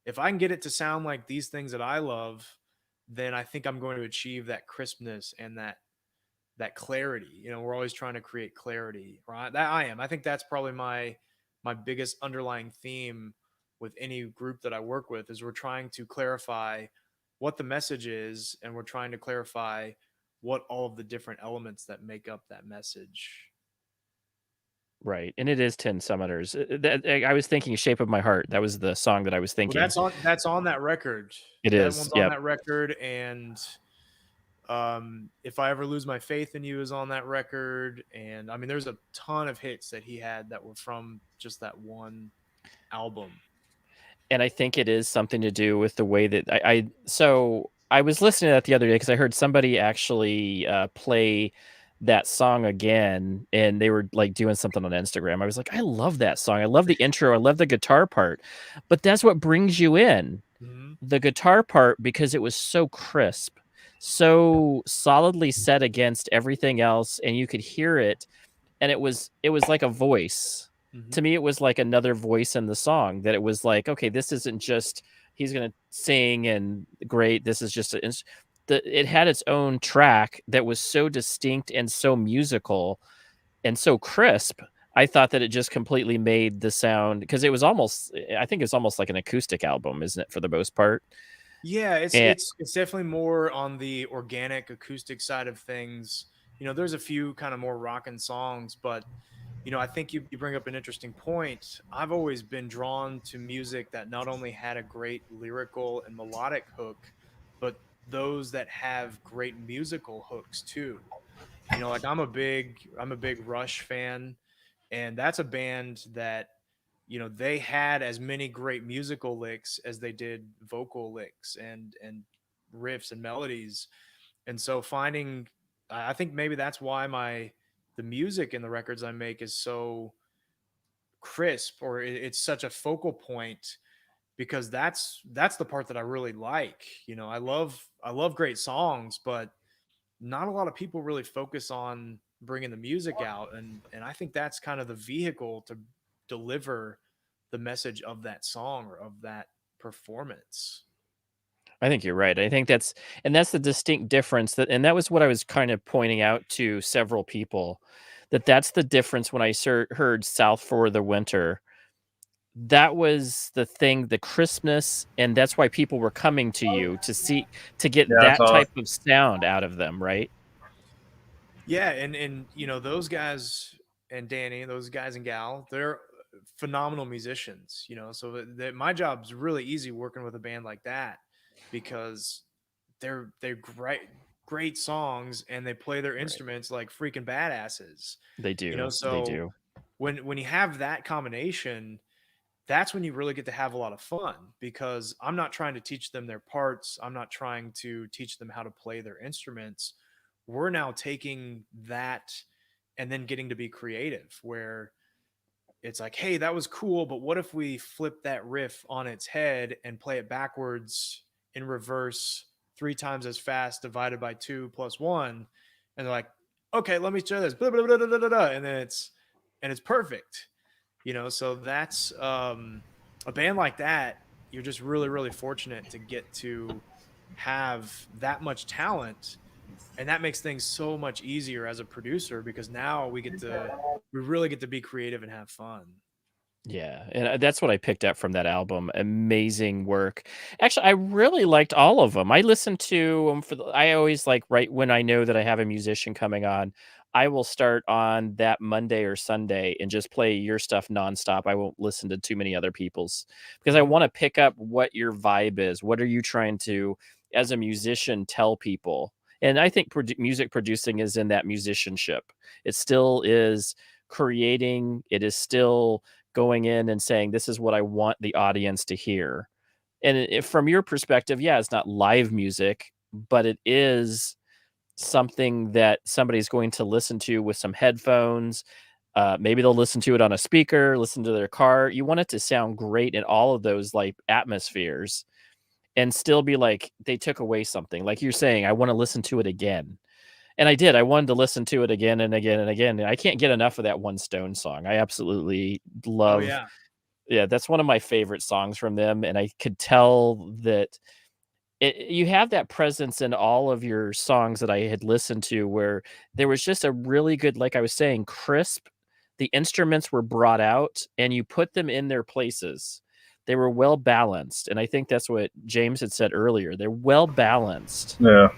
if I can get it to sound like these things that I love, then I think I'm going to achieve that crispness and that clarity. We're always trying to create clarity, right? That I am. I think that's probably my biggest underlying theme with any group that I work with, is we're trying to clarify what the message is, and we're trying to clarify what all of the different elements that make up that message. Right, and it is 10 Summoners. I was thinking "Shape of My Heart." That was the song that I was Well, thinking. that's on that record. It That is, one's on yep. that record. And If I Ever Lose My Faith in You is on that record. And I mean, there's a ton of hits that he had that were from just that one album. And I think it is something to do with the way that so I was listening to that the other day because I heard somebody actually play that song again, and they were like doing something on Instagram. I was like, I love that song. I love the intro. I love the guitar part. But that's what brings you in, Mm-hmm. the guitar part, because it was so crisp, so solidly set against everything else, and you could hear it, and it was like a voice. Mm-hmm. To me, it was like another voice in the song, that it was like, okay, this isn't just he's gonna sing and great, this is just it had its own track that was so distinct and so musical and so crisp. I thought that it just completely made the sound, because I think it's almost like an acoustic album, isn't it, for the most part? Yeah, it's And it's it's definitely more on the organic acoustic side of things. There's a few kind of more rockin' songs, but I think you bring up an interesting point. I've always been drawn to music that not only had a great lyrical and melodic hook, but those that have great musical hooks too. Like I'm a big Rush fan, and that's a band that they had as many great musical licks as they did vocal licks and riffs and melodies. And so finding, I think maybe that's why the music in the records I make is so crisp, or it's such a focal point, because that's the part that I really like. I love great songs, but not a lot of people really focus on bringing the music out, and I think that's kind of the vehicle to deliver the message of that song or of that performance. I think you're right. I think that's the distinct difference and that was what I was kind of pointing out to several people, that's the difference when I heard South for the Winter. That was the thing, the crispness, and that's why people were coming to you to get Yeah, I that saw it. type of sound out of them, right? Yeah, and you know those guys and Dani, those guys and gal, they're phenomenal musicians. You know, so my job's really easy working with a band like that because they're great songs and they play their Right. instruments like freaking badasses. They You know, do. They so do. when you have that combination, that's when you really get to have a lot of fun because I'm not trying to teach them their parts. I'm not trying to teach them how to play their instruments. We're now taking that and then getting to be creative where it's like, hey, that was cool, but what if we flip that riff on its head and play it backwards in reverse 3 times as fast divided by 2 plus 1? And they're like, okay, let me try this. Blah, blah, blah, blah, blah, blah. And it's perfect. You know, so that's a band like that. You're just really, really fortunate to get to have that much talent, and that makes things so much easier as a producer because now we really get to be creative and have fun. Yeah, and that's what I picked up from that album. Amazing work. Actually, I really liked all of them. I listened to them I always like right when I know that I have a musician coming on, I will start on that Monday or Sunday and just play your stuff nonstop. I won't listen to too many other people's because I Mhm. want to pick up what your vibe is. What are you trying to, as a musician, tell people? And I think music producing is in that musicianship. It still is creating. It is still going in and saying, "This is what I want the audience to hear." And from your perspective, yeah, it's not live music, but it is something that somebody's going to listen to with some headphones. Maybe they'll listen to it on a speaker, listen to their car. You want it to sound great in all of those like atmospheres and still be like they took away something. Like you're saying, I want to listen to it again. And I did. I wanted to listen to it again and again and again. And I can't get enough of that One Stone song. I absolutely Oh love. yeah. Yeah, that's one of my favorite songs from them, and I could tell that you have that presence in all of your songs that I had listened to where there was just a really good, like I was saying, crisp. The instruments were brought out and you put them in their places. They were well balanced, and I think that's what James had said earlier. They're well balanced Yeah.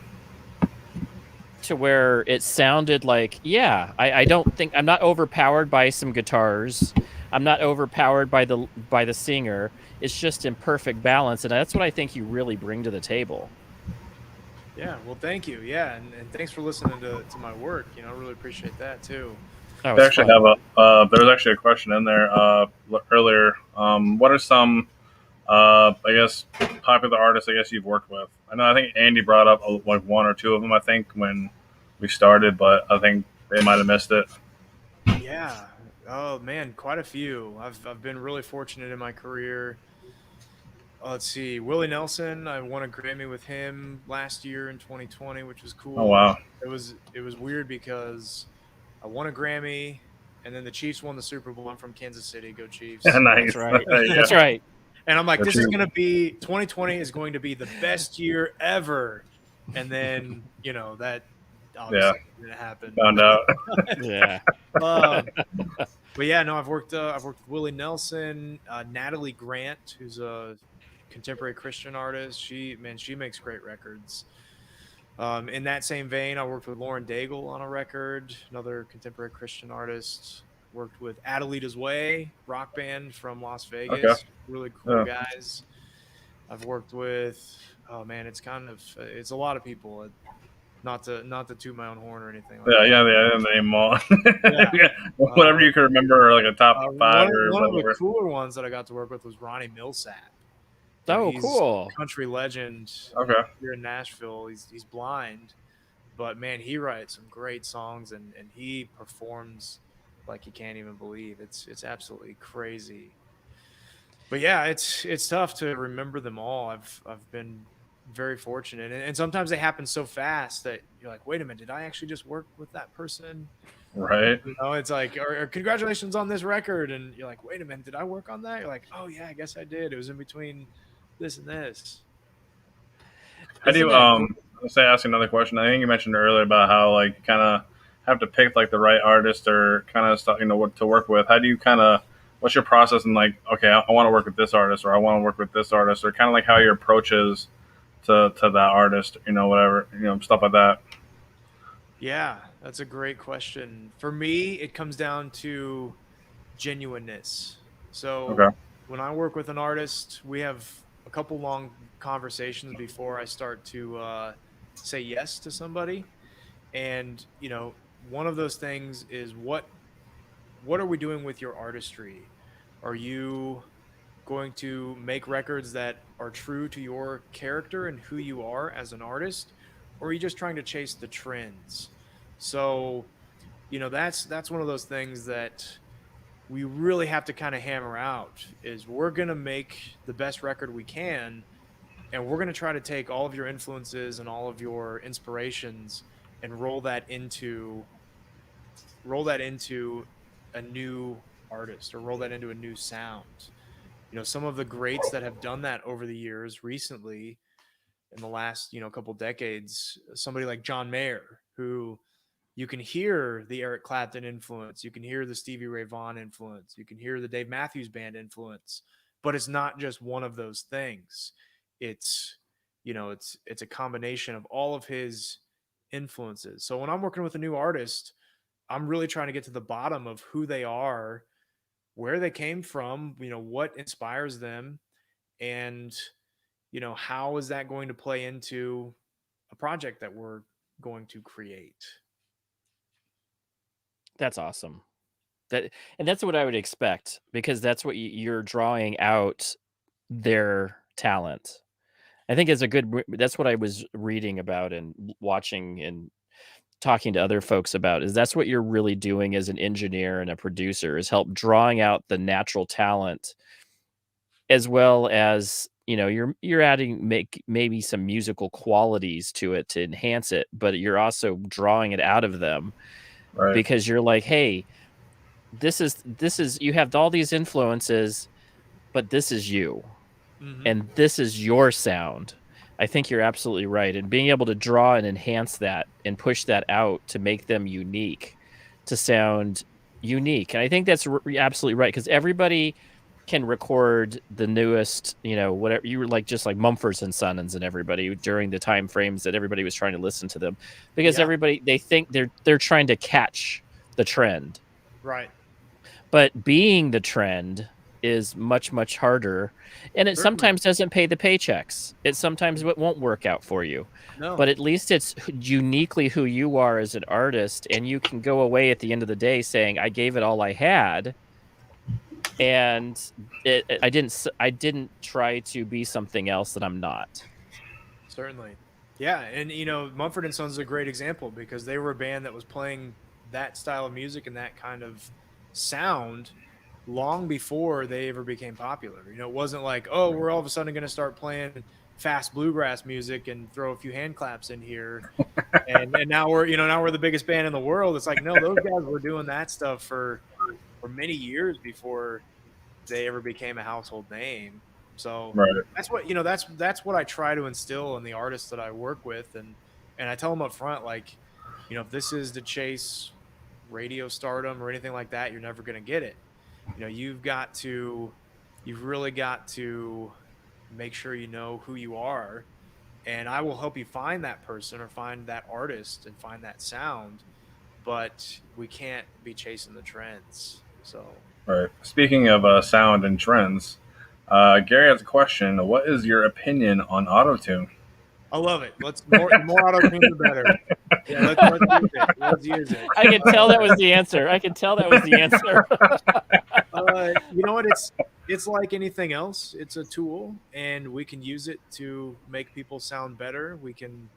to where it sounded like, yeah, I don't think I'm not overpowered by some guitars. I'm not overpowered by the singer. It's just in perfect balance, and that's what I think you really bring to the table. Yeah. Well, thank you. Yeah. And thanks for listening to my work. You know, I really appreciate that too. Oh, They it's actually fun. have there was actually a question in there earlier. What are some, I guess, popular artists I guess you've worked with? I think Andy brought up like one or two of them. I think when we started, but I think they might have missed it. Yeah. Oh man, quite a few. I've been really fortunate in my career. Let's see, Willie Nelson. I won a Grammy with him last year in 2020, which was Oh cool. wow. It was weird because I won a Grammy, and then the Chiefs won the Super Bowl. I'm from Kansas City. Go Chiefs! That's Nice. right. Yeah. That's right. And I'm like, That's this is you. going to be 2020 is going to be the best year ever. And then that Yeah. obviously didn't happen. Found out. Yeah. Um, but yeah, no, I've worked with Willie Nelson, Natalie Grant, who's a contemporary Christian artist. She makes great records. In that same vein, I worked with Lauren Daigle on a record, another contemporary Christian artist. Worked with Adelita's Way, rock band from Las Okay. Vegas. Really cool Yeah. guys. I've worked with, oh man, it's a lot of people. Not to toot my own horn or anything like Yeah, that. yeah, yeah, and name them all. Yeah. Yeah, whatever you can remember, like a top five or One of the whatever. cooler ones that I got to work with was Ronnie Millsap. Oh, He's cool. a country legend Okay. here in Nashville. He's blind, but man, he writes some great songs and he performs like you can't even believe. It's absolutely crazy. But yeah, it's tough to remember them all. I've been very fortunate, and sometimes they happen so fast that you're like, wait a minute, did I actually just work with that person? Right. It's like, or congratulations on this record, and you're like, wait a minute, did I work on that? You're like, oh yeah, I guess I did. It was in between this and this. How do you let's say ask another question? I think you mentioned earlier about how like you kind of have to pick like the right artist or kind of stuff, what to work with. How do you kind of what's your process in like, okay, I want to work with this artist or I want to work with this artist, or kind of like how your approach is to that artist, whatever, stuff like that. Yeah, that's a great question. For me, it comes down to genuineness. So Okay. when I work with an artist, we have a couple long conversations before I start to say yes to somebody. And one of those things is what are we doing with your artistry? Are you going to make records that are true to your character and who you are as an artist, or are you just trying to chase the trends? So that's one of those things that we really have to kind of hammer out. Is we're going to make the best record we can, and we're going to try to take all of your influences and all of your inspirations and roll that into a new artist, or roll that into a new sound. Some of the greats that have done that over the years recently, in the last couple decades, somebody like John Mayer, who you can hear the Eric Clapton influence, you can hear the Stevie Ray Vaughan influence, you can hear the Dave Matthews Band influence, but it's not just one of those things. It's a combination of all of his influences. So when I'm working with a new artist, I'm really trying to get to the bottom of who they are, where they came from, what inspires them, and how is that going to play into a project that we're going to create. That's awesome. That's what I would expect, because that's what you're drawing out their talent. I think that's what I was reading about and watching and talking to other folks about, is that's what you're really doing as an engineer and a producer, is help drawing out the natural talent, as well as you're adding maybe some musical qualities to it to enhance it, but you're also drawing it out of them, Right. because you're like, hey, this is you have all these influences, but this is you. Mm-hmm. And this is your sound. I think you're absolutely right. And being able to draw and enhance that and push that out to make them unique, to sound unique. And I think that's absolutely right, because everybody can record the newest, whatever you were like, just like Mumford and Sons and everybody during the time frames that everybody was trying to listen to them, because everybody, they think they're trying to catch the trend. Right. But being the trend is much, much harder, and it sometimes doesn't pay the paychecks. It sometimes won't work out for you. No. But at least it's uniquely who you are as an artist, and you can go away at the end of the day saying, I gave it all I had, and I didn't try to be something else that I'm not. Certainly. Yeah, and Mumford & Sons is a great example, because they were a band that was playing that style of music and that kind of sound long before they ever became popular. It wasn't like, oh, we're all of a sudden going to start playing fast bluegrass music and throw a few hand claps in here, and now we're the biggest band in the world. It's like, no, those guys were doing that stuff for many years before they ever became a household name. So that's what that's what I try to instill in the artists that I work with, and I tell them up front, like, if this is to chase radio stardom or anything like that, you're never going to get it. You've really got to make sure you know who you are, and I will help you find that person or find that artist and find that sound, but we can't be chasing the trends. So right. Speaking of sound and trends, Gary has a question. What is your opinion on autotune? I love it. The more auto-tune, the better. Yeah, let's use it. I can tell that was the answer. You know what? It's like anything else. It's a tool, and we can use it to make people sound better. We can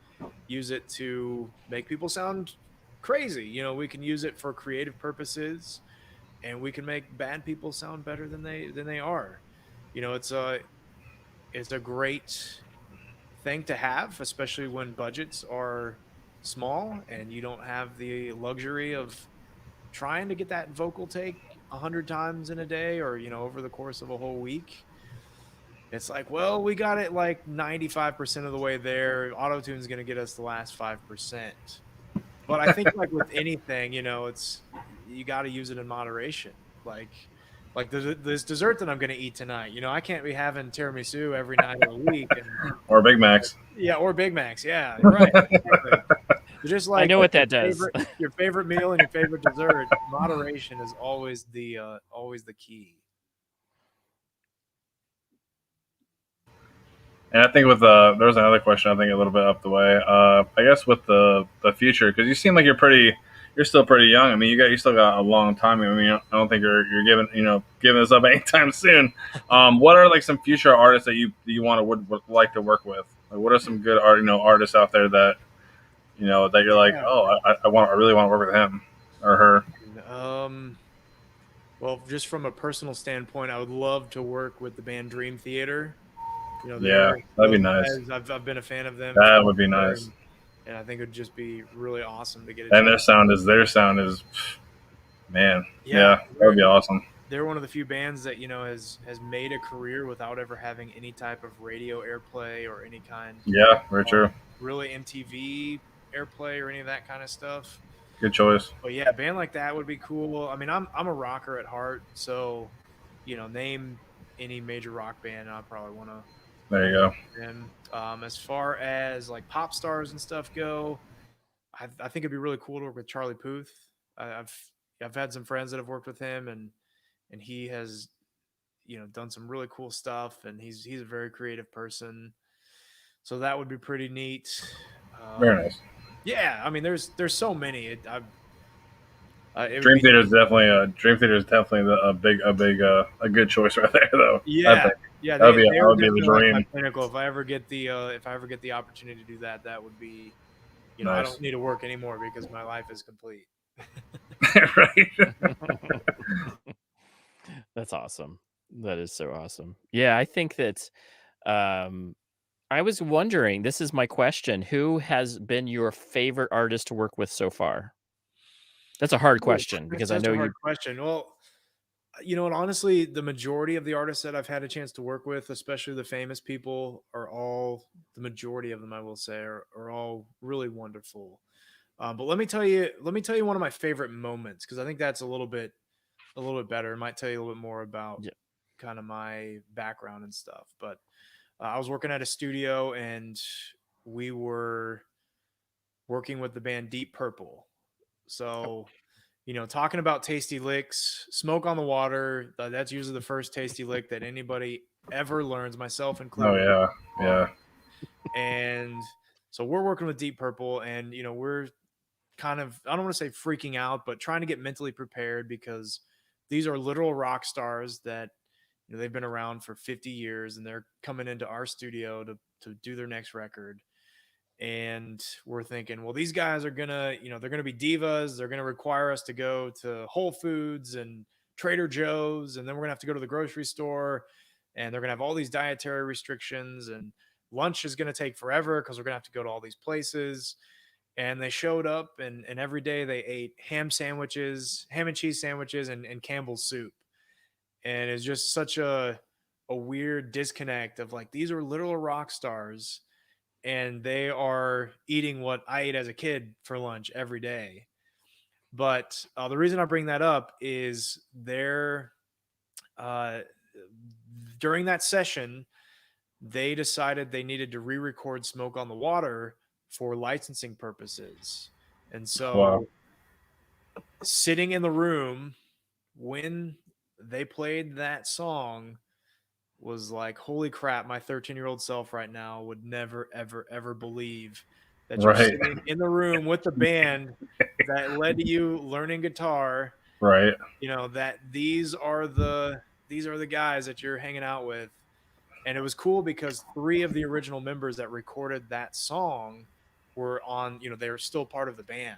use it to make people sound crazy. We can use it for creative purposes, and we can make bad people sound better than they are. It's a great thing to have, especially when budgets are small and you don't have the luxury of trying to get that vocal take 100 times in a day, or over the course of a whole week. It's like, well, we got it like 95% of the way there. Auto-tune's going to get us the last 5%. But I think like with anything, you know, it's you got to use it in moderation. Like this dessert that I'm going to eat tonight, you know, I can't be having tiramisu every night of the week and Or Big Macs. yeah, or Big Macs. Yeah, right. Exactly. Just I like know what that does. your favorite meal and your favorite dessert, moderation is always the key. And I think with there was another question I think a little bit up the way. I guess with the future, because you seem like you're still pretty young. I mean, you still got a long time. I mean, I don't think you're giving this up anytime soon. What are like some future artists that you want to would like to work with? Like, what are some good artists out there that that you're like, Yeah. oh, I really want to work with him or her. Well, just from a personal standpoint, I would love to work with the band Dream Theater. You know, Yeah, that'd be nice. I've been a fan of them. That would be nice. And I think it would just be really awesome to get a And chance. their sound is, man, yeah, that would be awesome. They're one of the few bands that, you know, has made a career without ever having any type of radio airplay or any kind. Yeah, very true. Really MTV airplay or any of that kind of stuff. Good choice. But yeah, a band like that would be cool. I mean, I'm a rocker at heart, so you know, name any major rock band, and I probably want to. There you go. And as far as like pop stars and stuff go, I think it'd be really cool to work with Charlie Puth. I've had some friends that have worked with him, and he has, you know, done some really cool stuff, and he's a very creative person. So that would be pretty neat. Very nice. Yeah, I mean, there's so many. Dream Theater is definitely a good choice right there, though. Yeah, yeah, that would be the dream. Like pinnacle. If I ever get the opportunity to do that, that would be, you know, nice. I don't need to work anymore because my life is complete. Right. That's awesome. That is so awesome. Yeah, I think that. I was wondering. This is my question: who has been your favorite artist to work with so far? That's a hard question because I know you. Question. Well, you know, and honestly, the majority of the artists that I've had a chance to work with, especially the famous people, the majority of them, I will say, are all really wonderful. But let me tell you one of my favorite moments, because I think that's a little bit better. It might tell you a little bit more about kind of my background and stuff. But I was working at a studio, and we were working with the band Deep Purple. So, you know, talking about tasty licks, Smoke on the Water, that's usually the first tasty lick that anybody ever learns, myself included. Oh, yeah. And so we're working with Deep Purple, and, you know, we're kind of, I don't want to say freaking out, but trying to get mentally prepared, because these are literal rock stars that, you know, they've been around for 50 years, and they're coming into our studio to do their next record. And we're thinking, well, these guys are gonna, you know, they're gonna be divas. They're gonna require us to go to Whole Foods and Trader Joe's, and then we're gonna have to go to the grocery store, and they're gonna have all these dietary restrictions, and lunch is gonna take forever because we're gonna have to go to all these places. And they showed up, and every day they ate ham and cheese sandwiches, and Campbell's soup. And it's just such a weird disconnect of like, these are literal rock stars, and they are eating what I ate as a kid for lunch every day. But the reason I bring that up is during that session, they decided they needed to re-record Smoke on the Water for licensing purposes. And so sitting in the room when they played that song was like, holy crap, my 13-year-old self right now would never, ever, ever believe that you're sitting in the room with the band that led to you learning guitar. Right. You know, that these are the guys that you're hanging out with. And it was cool because 3 of the original members that recorded that song were on, you know, they were still part of the band.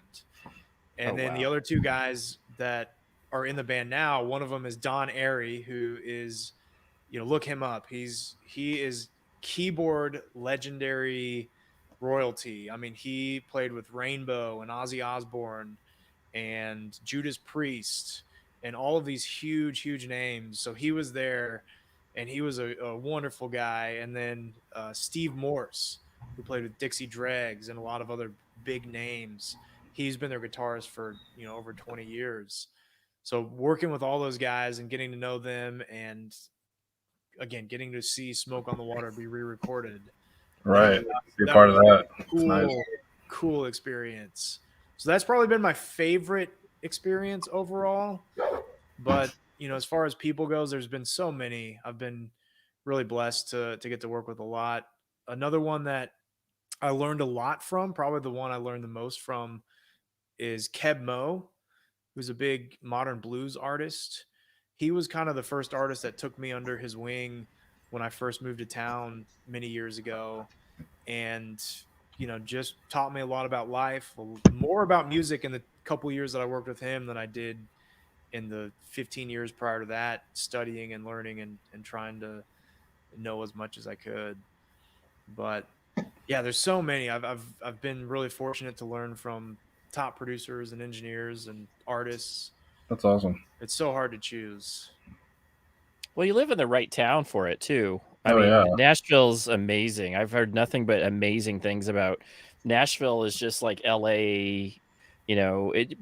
And then the other 2 guys that are in the band now, one of them is Don Airy, who is, you know, look him up. He is keyboard legendary royalty. I mean, he played with Rainbow and Ozzy Osbourne and Judas Priest and all of these huge, huge names. So he was there. and he was a wonderful guy. And then Steve Morse, who played with Dixie Dregs and a lot of other big names. He's been their guitarist for over 20 years. So working with all those guys and getting to know them, and again getting to see Smoke on the Water be re-recorded, right? Be a part of that. Cool, nice. Cool experience. So that's probably been my favorite experience overall. But as far as people goes, there's been so many. I've been really blessed to get to work with a lot. Another one that I learned a lot from, probably the one I learned the most from, is Keb Mo, who's a big modern blues artist. He was kind of the first artist that took me under his wing when I first moved to town many years ago, and just taught me a lot about life, more about music in the couple years that I worked with him than I did in the 15 years prior to that, studying and learning and trying to know as much as I could. But yeah, there's so many. I've been really fortunate to learn from top producers and engineers and artists. That's awesome. It's so hard to choose. Well, you live in the right town for it too. I Oh, mean, yeah. Nashville's amazing. I've heard nothing but amazing things about Nashville. Is just like LA, it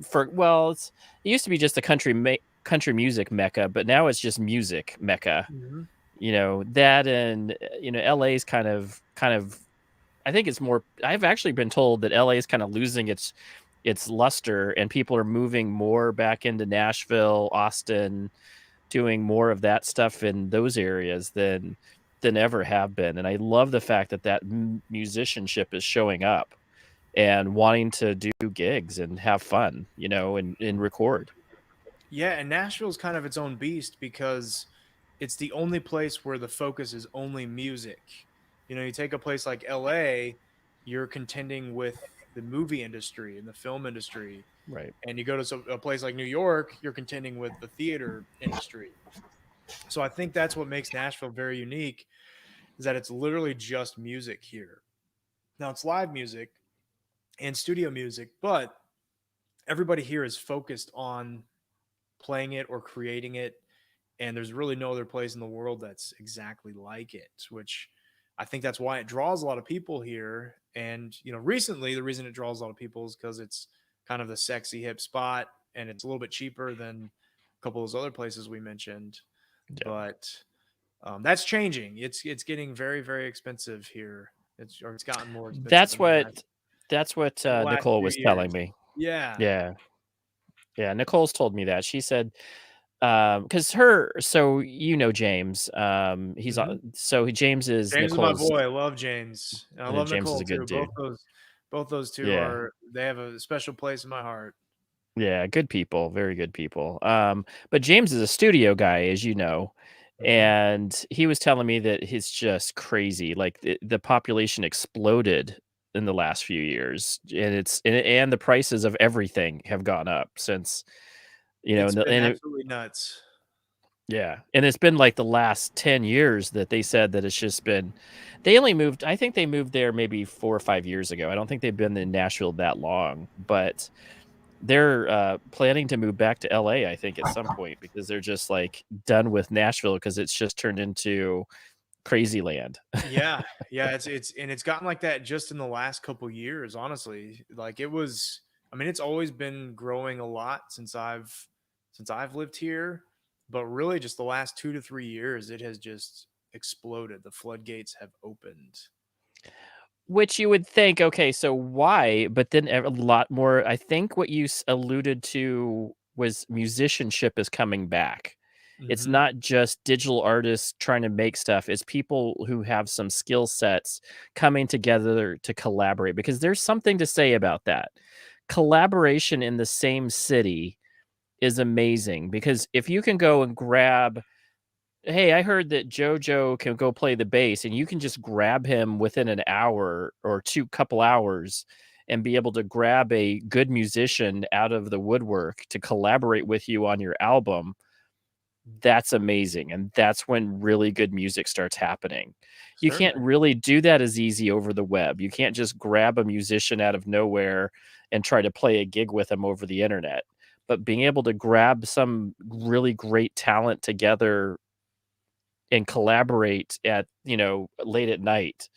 used to be just a country music mecca, but now it's just music mecca. Mm-hmm. That, and LA is kind of I think it's more. I've actually been told that LA is kind of losing its luster, and people are moving more back into Nashville, Austin, doing more of that stuff in those areas than ever have been. And I love the fact that musicianship is showing up and wanting to do gigs and have fun, and record. Yeah, and Nashville's kind of its own beast because it's the only place where the focus is only music. You take a place like LA, you're contending with the movie industry and the film industry. Right. And you go to a place like New York, you're contending with the theater industry. So I think that's what makes Nashville very unique, is that it's literally just music here. Now it's live music and studio music, but everybody here is focused on playing it or creating it. And there's really no other place in the world that's exactly like it, which I think that's why it draws a lot of people here. And, recently the reason it draws a lot of people is because it's kind of the sexy hip spot, and it's a little bit cheaper than a couple of those other places we mentioned. Yeah. But that's changing. It's getting very, very expensive here. It's gotten more expensive. That's what Nicole was telling me. Yeah. Nicole's told me that. She said, because James, he's so James is Nicole's. Is my boy. I love James. And I love James Nicole is a good too. Dude. Both those two they have a special place in my heart. Yeah, good people, very good people. But James is a studio guy, as you know, and he was telling me that it's just crazy. Like the population exploded in the last few years, and the prices of everything have gone up since. It's been absolutely nuts. Yeah, and it's been like the last 10 years that they said that it's just been. They only moved. I think they moved there maybe 4 or 5 years ago. I don't think they've been in Nashville that long, but they're planning to move back to LA, I think, at some point, because they're just like done with Nashville because it's just turned into crazy land. Yeah. It's gotten like that just in the last couple years, honestly. Like it's always been growing a lot since I've lived here, but really just the last 2 to 3 years, it has just exploded. The floodgates have opened. Which you would think, okay, so why? But then a lot more. I think what you alluded to was musicianship is coming back. It's not just digital artists trying to make stuff. It's people who have some skill sets coming together to collaborate, because there's something to say about that. Collaboration in the same city is amazing, because if you can go and grab, hey, I heard that JoJo can go play the bass, and you can just grab him within an hour or couple hours and be able to grab a good musician out of the woodwork to collaborate with you on your album. That's amazing. And that's when really good music starts happening. You can't really do that as easy over the web. You can't just grab a musician out of nowhere and try to play a gig with them over the internet. But being able to grab some really great talent together and collaborate at, late at night.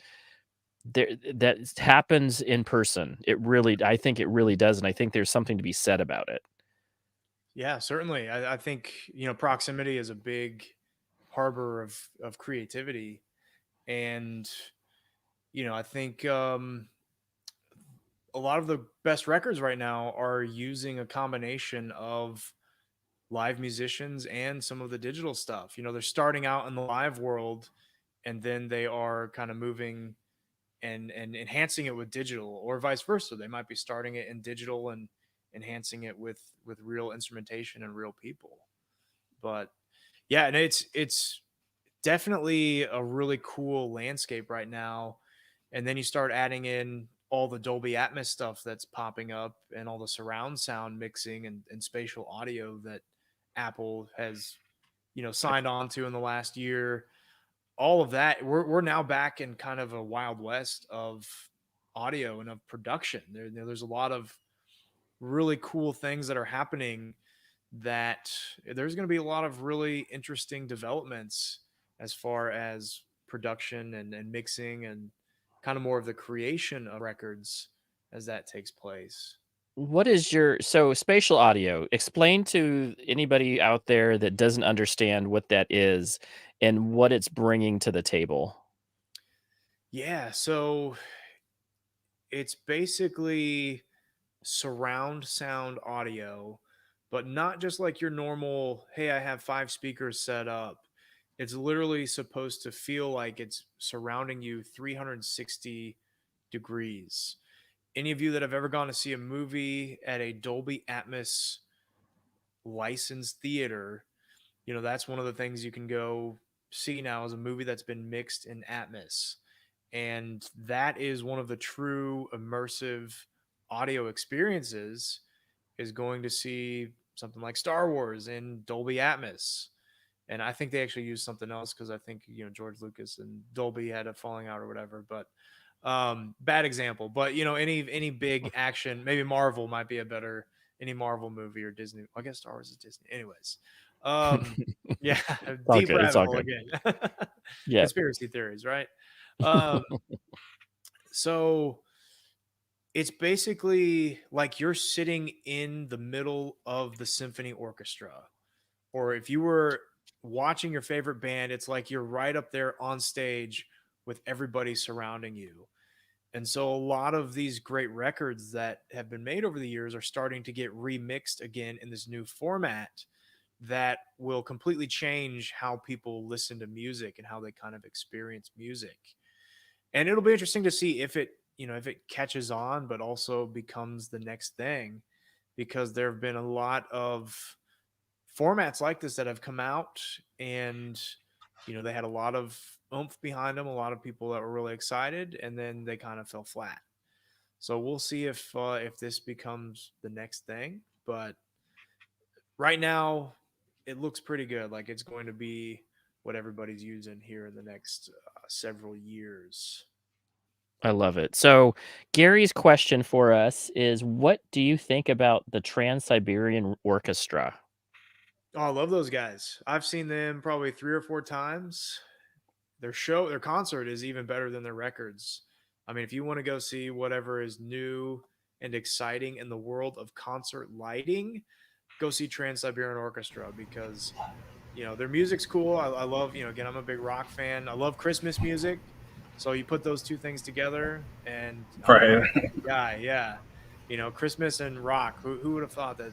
That happens in person. I think it really does, and I think there's something to be said about it. Yeah, certainly. I think, proximity is a big harbor of creativity. And, I think a lot of the best records right now are using a combination of live musicians and some of the digital stuff. They're starting out in the live world, and then they are kind of moving and enhancing it with digital, or vice versa. They might be starting it in digital and enhancing it with real instrumentation and real people. But yeah, and it's definitely a really cool landscape right now. And then you start adding in all the Dolby Atmos stuff that's popping up, and all the surround sound mixing and spatial audio that Apple has, signed on to in the last year. All of that, we're now back in kind of a wild west of audio and of production. There's a lot of really cool things that are happening, that there's going to be a lot of really interesting developments as far as production and mixing, and kind of more of the creation of records as that takes place. What is spatial audio? Explain to anybody out there that doesn't understand what that is and what it's bringing to the table. Yeah, so it's basically surround sound audio, but not just like your normal, hey, I have 5 speakers set up. It's literally supposed to feel like it's surrounding you 360 degrees. Any of you that have ever gone to see a movie at a Dolby Atmos licensed theater, that's one of the things you can go see now, is a movie that's been mixed in Atmos. And that is one of the true immersive audio experiences, is going to see something like Star Wars in Dolby Atmos. And I think they actually used something else, because I think, George Lucas and Dolby had a falling out or whatever. But bad example. But any big action, maybe Marvel might be a better, any Marvel movie or Disney. I guess Star Wars is Disney. Anyways, yeah, deep rabbit hole again. Yeah, conspiracy theories, right? So it's basically like you're sitting in the middle of the symphony orchestra, or if you were watching your favorite band, it's like you're right up there on stage with everybody surrounding you. And so a lot of these great records that have been made over the years are starting to get remixed again in this new format that will completely change how people listen to music and how they kind of experience music. And it'll be interesting to see if it catches on, but also becomes the next thing, because there have been a lot of formats like this that have come out, and they had a lot of oomph behind them, a lot of people that were really excited, and then they kind of fell flat. So we'll see if this becomes the next thing. But right now, it looks pretty good. Like it's going to be what everybody's using here in the next several years. I love it. So Gary's question for us is, what do you think about the Trans-Siberian Orchestra? Oh, I love those guys. I've seen them probably 3 or 4 times. Their concert is even better than their records. I mean, if you want to go see whatever is new and exciting in the world of concert lighting, go see Trans-Siberian Orchestra, because their music's cool. I love, again, I'm a big rock fan. I love Christmas music. So you put those two things together, and I'm a happy guy. Yeah. Christmas and rock. Who would have thought that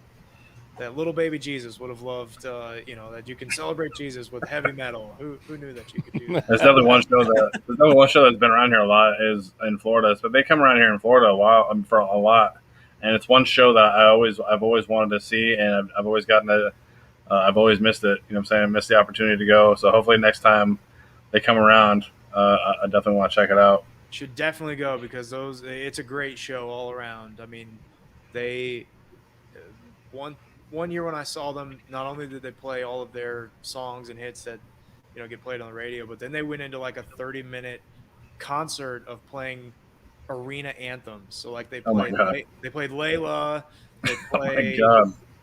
little baby Jesus would have loved, that you can celebrate Jesus with heavy metal. Who knew that you could do that? There's another one show that's been around here a lot, is in Florida. So they come around here in Florida for a lot, and it's one show that I've always wanted to see, and I've always I've always missed it. You know what I'm saying? I missed the opportunity to go. So hopefully next time they come around, I definitely want to check it out. Should definitely go, because it's a great show all around. I mean, they one year when I saw them, not only did they play all of their songs and hits that get played on the radio, but then they went into like a 30-minute concert of playing arena anthems. So like they played Layla, they played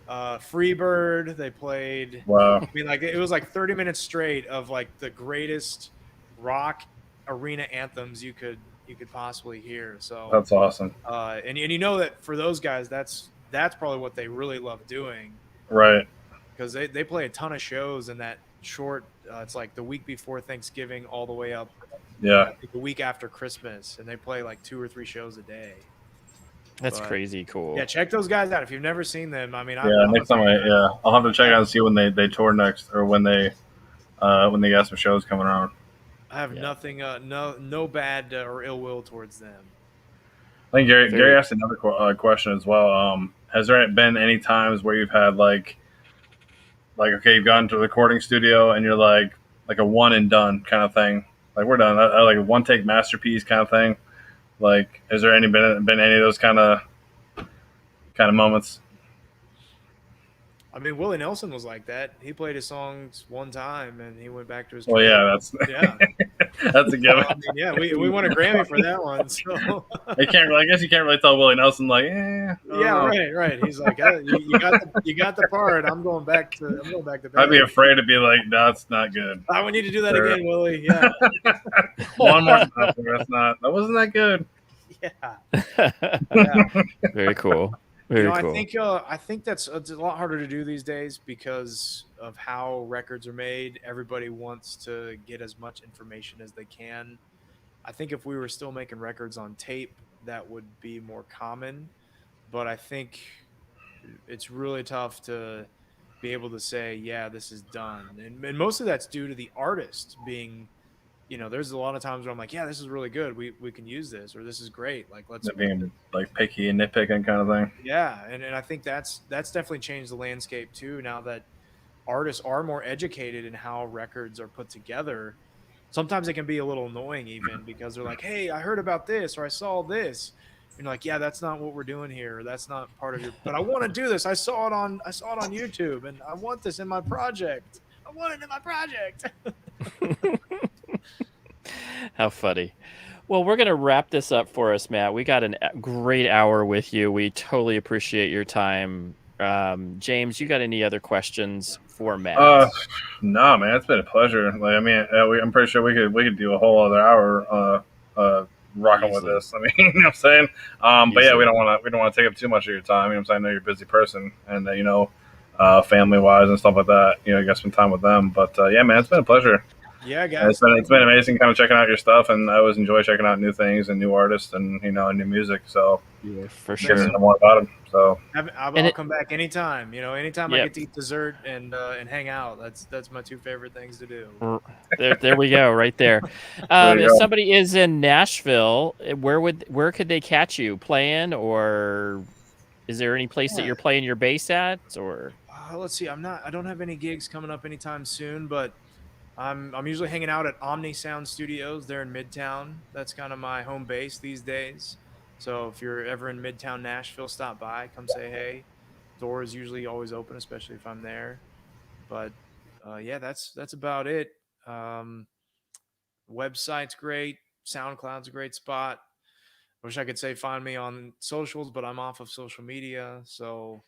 Freebird. They played. Wow. I mean, like it was like 30 minutes straight of like the greatest rock arena anthems you could possibly hear. So That's awesome. and you know that for those guys, that's probably what they really love doing. Right. Because they play a ton of shows in that short. It's like the week before Thanksgiving all the way up. Yeah. I think the week after Christmas, and they play like 2 or 3 shows a day. That's crazy cool. Yeah, check those guys out if you've never seen them. I mean, next time I'll have to check out and see when they tour next, or when they got some shows coming around. I have nothing, no bad or ill will towards them. I think Gary asked another question as well. Has there been any times where you've had like okay, you've gone to the recording studio and you're like a one and done kind of thing, like we're done, like a one take masterpiece kind of thing? Like, has there been any of those kind of moments? I mean, Willie Nelson was like that. He played his songs one time and he went back to his. Well, yeah, that's a given. I mean, yeah, we won a Grammy for that one. So I guess you can't really tell Willie Nelson like, yeah, right. He's like, you got the part. I'm going back to bed. I'd be afraid to be like, no, it's not good. I want you to do that again, Willie. Yeah. One more time. That wasn't that good. Yeah. Very cool. Very cool. I think it's a lot harder to do these days because of how records are made. Everybody wants to get as much information as they can. I think if we were still making records on tape, that would be more common. But I think it's really tough to be able to say, yeah, this is done. And most of that's due to the artist being, there's a lot of times where I'm like, yeah, this is really good. We can use this, or this is great. Like, let's being like picky and nitpicking kind of thing. Yeah. And I think that's definitely changed the landscape too. Now that artists are more educated in how records are put together, sometimes it can be a little annoying even because they're like, hey, I heard about this, or I saw this. And you're like, yeah, that's not what we're doing here. That's not part of your, but I want to do this. I saw it on YouTube and I want this in my project. I want it in my project. How funny. Well, we're going to wrap this up for us, Matt. We got a great hour with you. We totally appreciate your time. James, you got any other questions for Matt? No, man, it's been a pleasure. Like, I mean, I'm pretty sure we could do a whole other hour rocking with this. I mean, you know what I'm saying? But yeah, we don't want to take up too much of your time. You know what I'm saying? I know you're a busy person, and family wise and stuff like that. You got to spend time with them. But yeah, man, it's been a pleasure. Yeah, guys. It's been amazing kind of checking out your stuff, and I always enjoy checking out new things and new artists and new music. So yeah, for sure, getting to know more about them. So I'll come back anytime. Anytime I get to eat dessert and hang out. That's my 2 favorite things to do. There we go, right there. If somebody is in Nashville, where could they catch you playing, or is there any place that you're playing your bass at, or? Let's see. I don't have any gigs coming up anytime soon, but I'm usually hanging out at Omni Sound Studios. They're in Midtown. That's kind of my home base these days. So if you're ever in Midtown Nashville, stop by, come say hey. Door is usually always open, especially if I'm there. But yeah, that's about it. Website's great. SoundCloud's a great spot. I wish I could say find me on socials, but I'm off of social media. So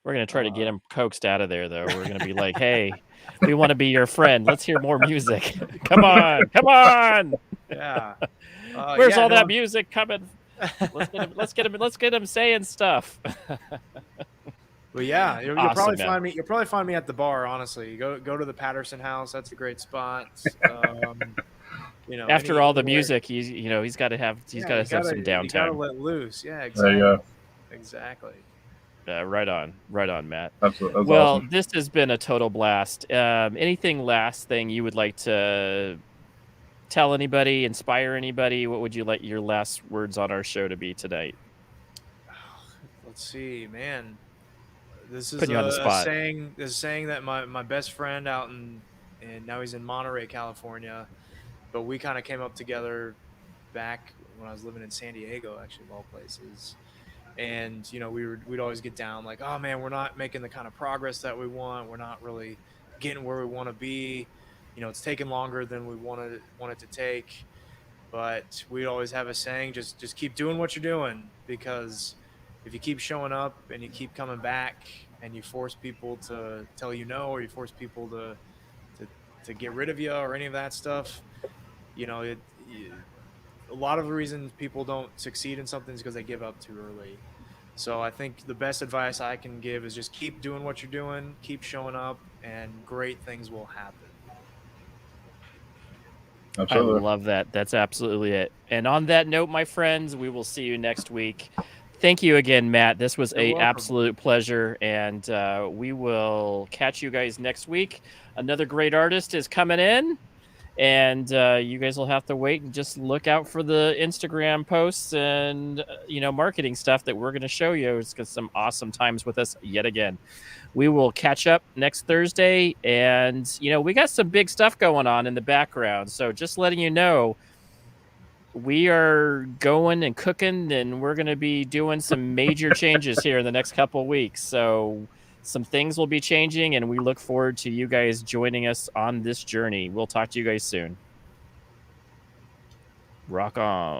we're going to try to get him coaxed out of there, though. We're going to be like, hey, we want to be your friend. Let's hear more music. Come on. Yeah. Where's all that music coming? Let's get him saying stuff. Well, yeah, you'll Awesome, probably find me at the bar. Honestly, go to the Patterson House. That's a great spot. After all the music, he's got to have some downtime. You got to let loose. Yeah, exactly. There you go. Exactly. Right on, Matt. Absolutely. Well, awesome. This has been a total blast. Anything last thing you would like to tell anybody, inspire anybody? What would you like your last words on our show to be tonight? Let's see, man. This is Putting you on the spot. This is saying that my best friend out and now he's in Monterey, California, but we kind of came up together back when I was living in San Diego, actually, of all places. And, we'd always get down like, oh, man, we're not making the kind of progress that we want. We're not really getting where we want to be. It's taking longer than we want it to take. But we'd always have a saying, just keep doing what you're doing, because if you keep showing up and you keep coming back, and you force people to tell you no, or you force people to get rid of you or any of that stuff, a lot of the reasons people don't succeed in something is because they give up too early. So I think the best advice I can give is just keep doing what you're doing, keep showing up, and great things will happen. Absolutely. I love that. That's absolutely it. And on that note, my friends, we will see you next week. Thank you again, Matt. This was You're a welcome. absolute pleasure, and we will catch you guys next week. Another great artist is coming in, and you guys will have to wait and just look out for the Instagram posts and marketing stuff that we're going to show you. It's got some awesome times with us yet again. We will catch up next Thursday, and we got some big stuff going on in the background, so just letting you know, we are going and cooking, and we're going to be doing some major changes here in the next couple of weeks. So some things will be changing, and we look forward to you guys joining us on this journey. We'll talk to you guys soon. Rock on.